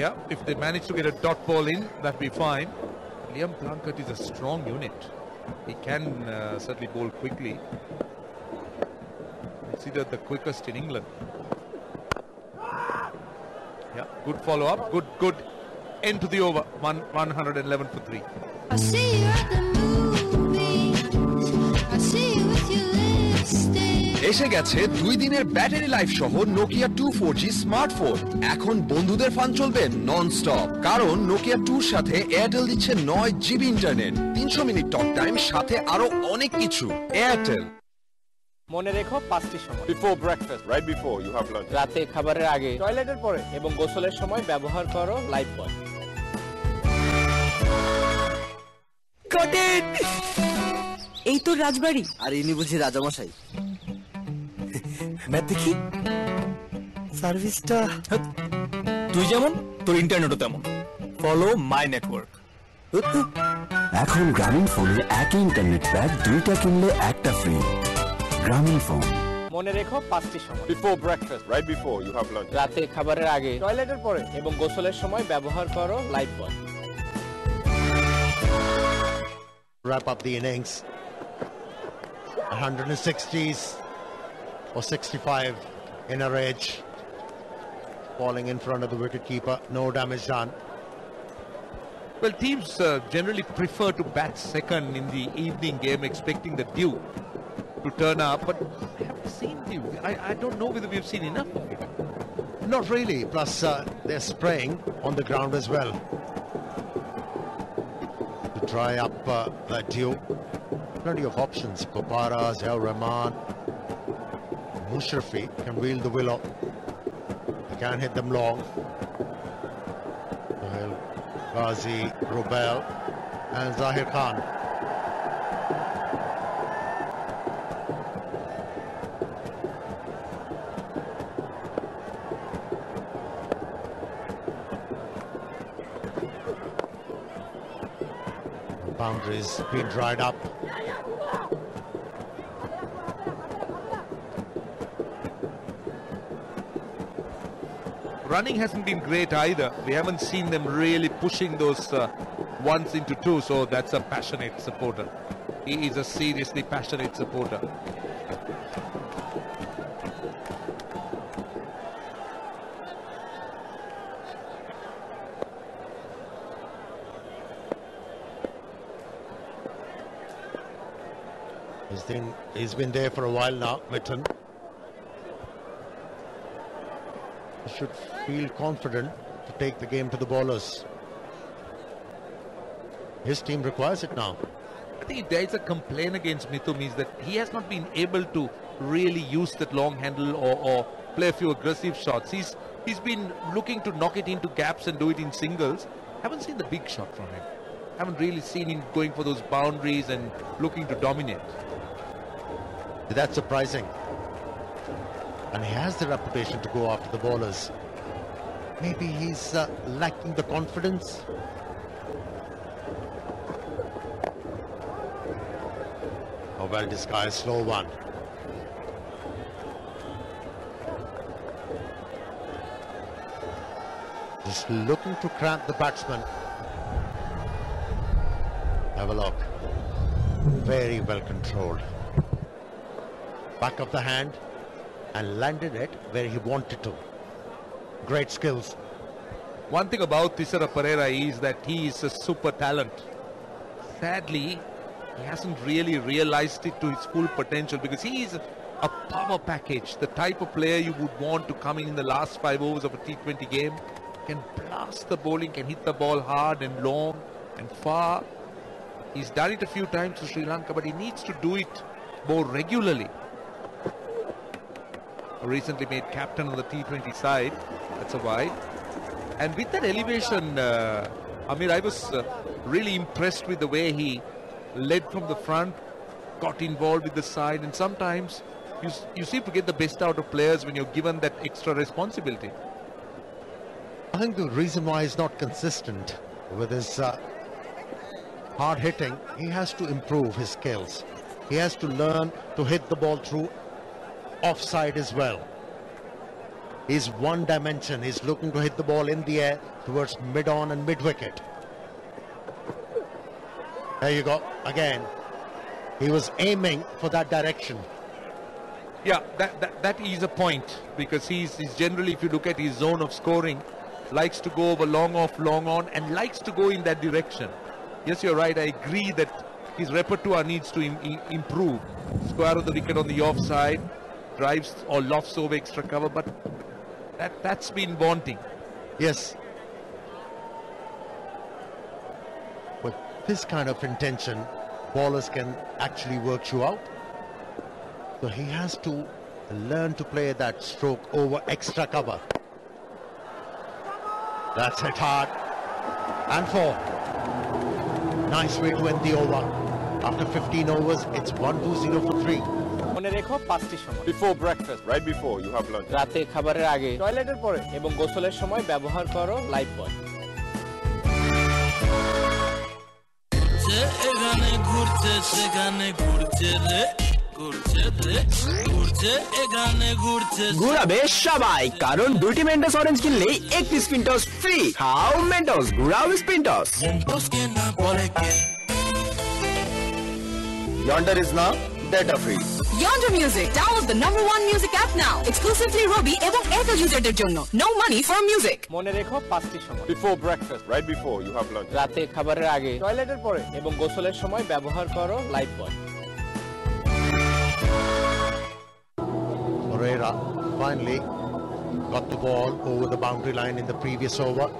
Yeah, if they manage to get a dot ball in, that'd be fine. Liam Plunkett is a strong unit. He can certainly bowl quickly. Considered the quickest in England. Yeah, good follow-up. Good end to the over. 111 for 3. I see you at the movies. I see you with your lipstick. এসে গেছে 2 দিনের battery life সহ Nokia 2 4G smartphone. এখন বন্ধুদের fun চলবে non stop, কারণ Nokia 2 সাথে Airtel দিচ্ছে 9 GB internet, 300 minute talk time, সাথে আরো অনেক কিছু। এয়ারটেল। মনে রেখো 5টি সময়: Before breakfast, right before you have lunch. রাতে খাবারের আগে, টয়লেটের পরে এবং গোসলের সময় ব্যবহার করো লাইফ বয়। গটেড! এই তো রাজবাড়ি। আর ইনি বুঝি রাজামশাই। ম্যাপ দেখি। সার্ভিসটা তুই যেমন তোর ইন্টারনেটও তেমন। Follow my network. এখন গ্রামীণ ফোনে একই ইন্টারনেট প্যাক 2টা কিনলে একটা ফ্রি। গ্রামীণ ফোন। মনে রেখো 5টি সময়: Before breakfast, right before you have lunch. রাতে খাবারের আগে, টয়লেটের পরে এবং গোসলের সময় ব্যবহার করো life boy. Wrap up the innings. 160s or 65 in a rage. Falling in front of the wicketkeeper. No damage done. Well, teams generally prefer to bat second in the evening game, expecting the dew. to turn up, but I haven't seen him. I don't know whether we've seen enough of him. Not really. Plus, they're spraying on the ground as well to dry up that dew. Plenty of options. Kopara, Ziaur Rahman, Mushrafi can wield the willow. They can't hit them long. Gazi, Rubel and Zahir Khan. Boundaries been dried up. Running hasn't been great either. We haven't seen them really pushing those ones into two, so that's a passionate supporter. He is a seriously passionate supporter. He's been there for a while now, Mitten. He should feel confident to take the game to the bowlers. His team requires it now. I think there is a complaint against Mithun is that he has not been able to really use that long handle or play a few aggressive shots. He's been looking to knock it into gaps and do it in singles. Haven't seen the big shot from him. Haven't really seen him going for those boundaries and looking to dominate. That's surprising. And he has the reputation to go after the bowlers. Maybe he's lacking the confidence. Oh, well disguised, slow one. Just looking to cramp the batsman. Have a look. Very well controlled. Back of the hand and landed it where he wanted to. Great skills. One thing about Thisara Pereira is that he is a super talent. Sadly, he hasn't really realized it to his full potential because he is a power package, the type of player you would want to come in the last 5 overs of a T20 game. Can blast the bowling, can hit the ball hard and long and far. He's done it a few times to Sri Lanka, but he needs to do it more regularly. Recently made captain on the T20 side. That's a wide. And with that elevation, Amir, I was really impressed with the way he led from the front, got involved with the side, and sometimes you seem to get the best out of players when you're given that extra responsibility. I think the reason why he's not consistent with his hard hitting, he has to improve his skills. He has to learn to hit the ball through offside as well. He's one dimension. He's looking to hit the ball in the air towards mid-on and mid-wicket. There you go, again. He was aiming for that direction. Yeah, that is a point because he's generally, if you look at his zone of scoring, likes to go over long off, long on and likes to go in that direction. Yes, you're right. I agree that his repertoire needs to improve. Square of the wicket on the offside, drives or lofts over extra cover, but that's been wanting. Yes. With this kind of intention, bowlers can actually work you out. So he has to learn to play that stroke over extra cover. That's hit hard. And 4. Nice way to end the over. After 15 overs, it's 1-2-0 for 3. মনে রেখো 5টি সময় Before breakfast, right before you have lunch. রাতে খাবারের আগে, টয়লেটের পরে এবং গোসলের সময় ব্যবহার করো লাইফ বয়। এখানে ঘুরছে সেখানে ঘুরছে রে ঘুরছে রে ঘুরছে এখানে ঘুরছে ঘুরাবে সবাই কারণ দুটি মেন্টস অরেঞ্জ কিনলেই একটি স্পিনটস ফ্রি। হাউ মেন্টস ঘুরাও স্পিনটস। মেন্টস কে না বলে কে Yonder is now data free. Yonder Music, download the #1 music app now. Exclusively Robi এবং Airtel userদের জন্য. No money for music. মনে রেখো 5টি সময়। Before breakfast, right before you have lunch. রাতে খাবারের আগে, টয়লেটের পরে এবং গোসলের সময় ব্যবহার করো life boy. Pereira finally got the ball over the boundary line in the previous over.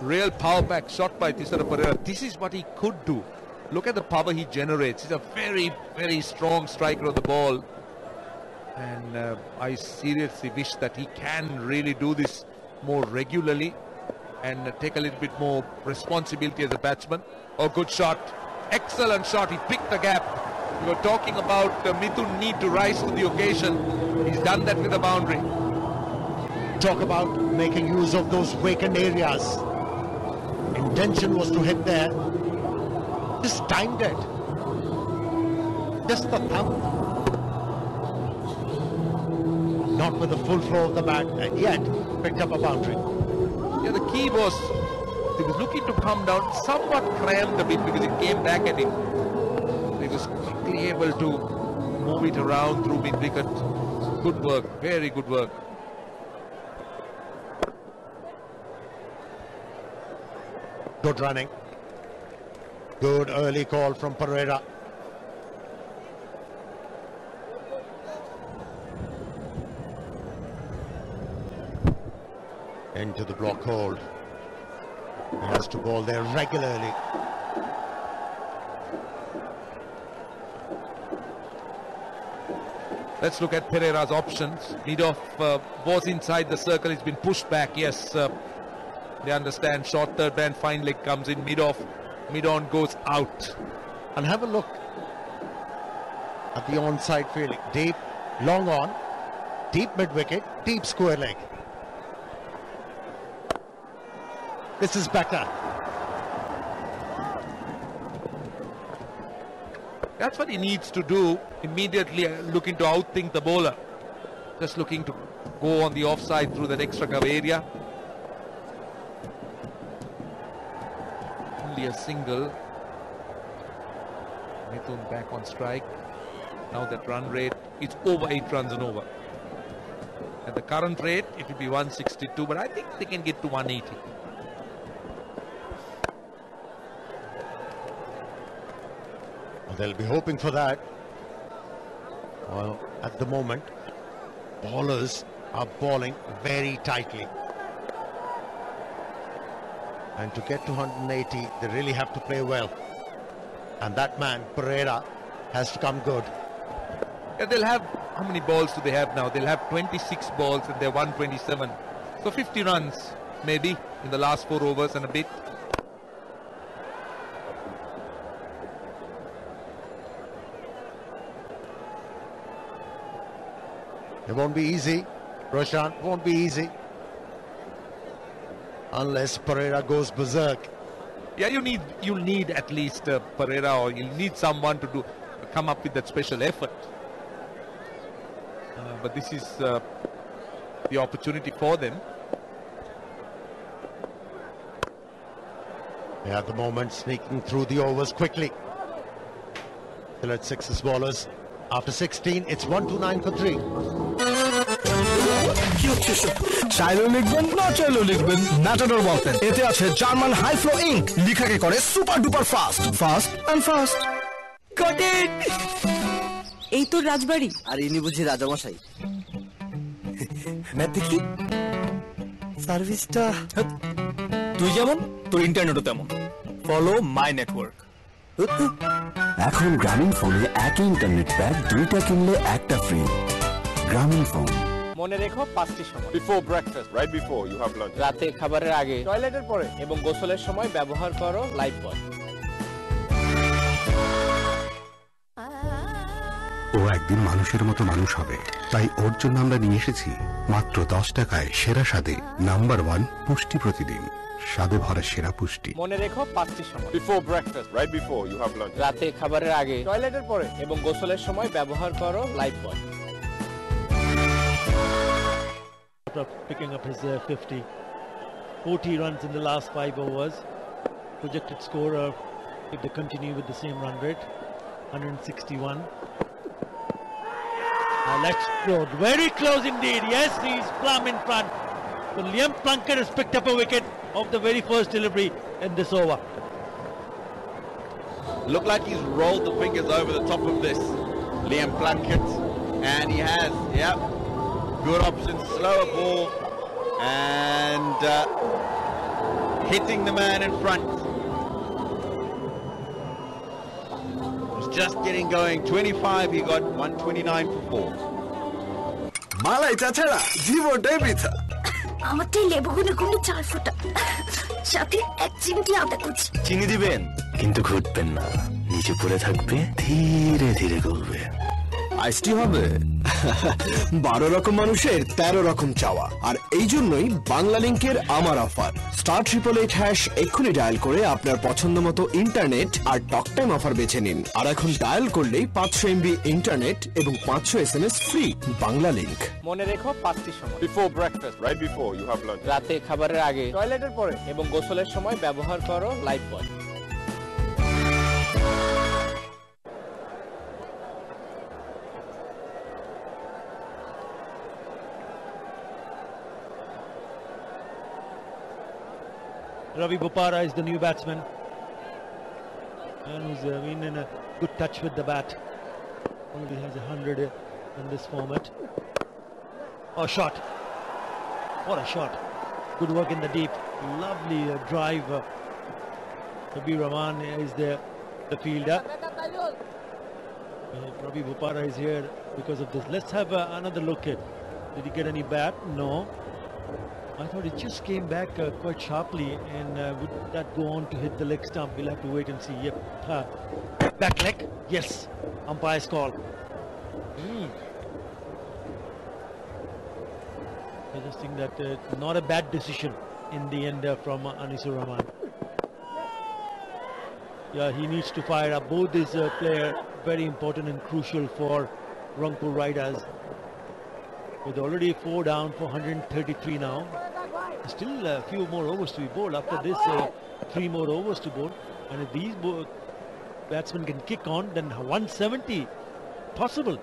Real power back shot by Tisara Pereira. This is what he could do. Look at the power he generates. He's a very, very strong striker of the ball. And I seriously wish that he can really do this more regularly and take a little bit more responsibility as a batsman. Oh, good shot. Excellent shot. He picked the gap. We were talking about Mithun need to rise to the occasion. He's done that with a boundary. Talk about making use of those vacant areas. Intention was to hit there. Just timed it. Just the thumb. Not with the full flow of the bat, and yet picked up a boundary. Yeah, the key was he was looking to come down, somewhat cramped a bit because it came back at him. He was quickly able to move it around through mid-wicket. Good work, very good work. Good running. Good early call from Pereira. Into the block hold. He has to bowl there regularly. Let's look at Pereira's options. Mid-off was inside the circle. He's been pushed back. Yes, they understand. Short third man, fine leg comes in. Mid-off, mid-on goes out. And have a look at the onside fielding. Deep, long on, deep mid-wicket, deep square leg. This is better. That's what he needs to do. Immediately looking to outthink the bowler. Just looking to go on the offside through that extra cover area. Only a single. Mithun back on strike. Now that run rate, it's over 8 runs and over. At the current rate, it will be 162, but I think they can get to 180. They'll be hoping for that. Well, at the moment, bowlers are bowling very tightly. And to get to 180, they really have to play well. And that man, Pereira, has to come good. Yeah, they'll have, how many balls do they have now? They'll have 26 balls and they're 127. So 50 runs, maybe, in the last 4 overs and a bit. It won't be easy, Roshan, won't be easy. Unless Pereira goes berserk. Yeah, you'll need at least Pereira, or you'll need someone to come up with that special effort. But this is the opportunity for them. They are at the moment sneaking through the overs quickly. Sylhet sixes bowlers. After 16, it's 1-9 for 3. কি হচ্ছে চাইলেও লিখবেন না চাইলেও লিখবেন matador ballpen এতে আছে German high flow ink লিখাকে করে super duper fast fast and fast got it এই তো রাজবাড়ি আর ইনি বুঝি রাজামশাই ম্যাপ দেখি সার্ভিসটা তুই যেমন তোর ইন্টারনেটও তেমন ফলো মাই নেটওয়ার্ক এখন গ্রামীণ ফোনে একই ইন্টারনেট প্যাক 2টা কিনলে একটা ফ্রি গ্রামীণ ফোন মনে রেখো 5টি সময় Before breakfast, right before you have lunch. রাতে খাবারের আগে, টয়লেটের পরে এবং গোসলের সময় ব্যবহার করো লাইফ বয়। ও একদিন মানুষের মতো মানুষ হবে, তাই ওর জন্য আমরা নিয়ে এসেছি মাত্র 10 টাকায় সেরা স্বাদে নাম্বার 1 পুষ্টি প্রতিদিন, স্বাদে ভরা সেরা পুষ্টি। মনে রেখো 5টি সময়। Before breakfast, right before you have lunch. রাতে খাবারের আগে, টয়লেটের পরে এবং গোসলের সময় ব্যবহার করো life boy. Picking up his 50, 40 runs in the last 5 overs. Projected score if they continue with the same run rate, 161. Let's go. Very close indeed. Yes, he's plumb in front. So Liam Plunkett has picked up a wicket of the very first delivery in this over. Looked like he's rolled the fingers over the top of this, Liam Plunkett. And he has, yeah, good options, slower ball, and hitting the man in front. Was just getting going, 25, he got 129 for 4. মালাই চাচারা জীবনটাই বৃথা। আমারটাই লেবুগুলো গুলো 4 ফুটা সাথে এক চিমটি আদা কুচি। চিনি দিবেন কিন্তু ঘুরবেন না, নিচে পড়ে থাকবে, ধীরে ধীরে গলবে। আইসটি হবে 12 রকম মানুষের 13 রকম চাওয়া, আর এই জন্যই বাংলা লিংকের আমার অফার *888# এক্ষুনি ডায়াল করে আপনার পছন্দ মতো ইন্টারনেট আর টক টাইম অফার বেছে নিন। আর এখন ডায়াল করলেই 500 MB ইন্টারনেট এবং 500 SMS ফ্রি। বাংলা লিংক। মনে রেখো 5টি সময়: Before breakfast, right before you have lunch. রাতে খাবারের আগে, টয়লেটের পরে এবং গোসলের সময় ব্যবহার করো life boy. Ravi Bopara is the new batsman, and who's been in a good touch with the bat. Already has 100 in this format. Oh, shot! What a shot! Good work in the deep. Lovely drive. Sabir Rahman is the fielder. Ravi Bopara is here because of this. Let's have another look at. Did he get any bat? No. I thought it just came back quite sharply, and would that go on to hit the leg stump? We'll have to wait and see. Yep. Back leg? Yes. Umpire's call. I just think that not a bad decision in the end from Anisur Rahman. Yeah, he needs to fire up. Both these players very important and crucial for Rangpur Riders. With already 4 down for 133 now. Still a few more overs to be bowled. After this, 3 more overs to bowl. And if these batsmen can kick on, then 170 possible.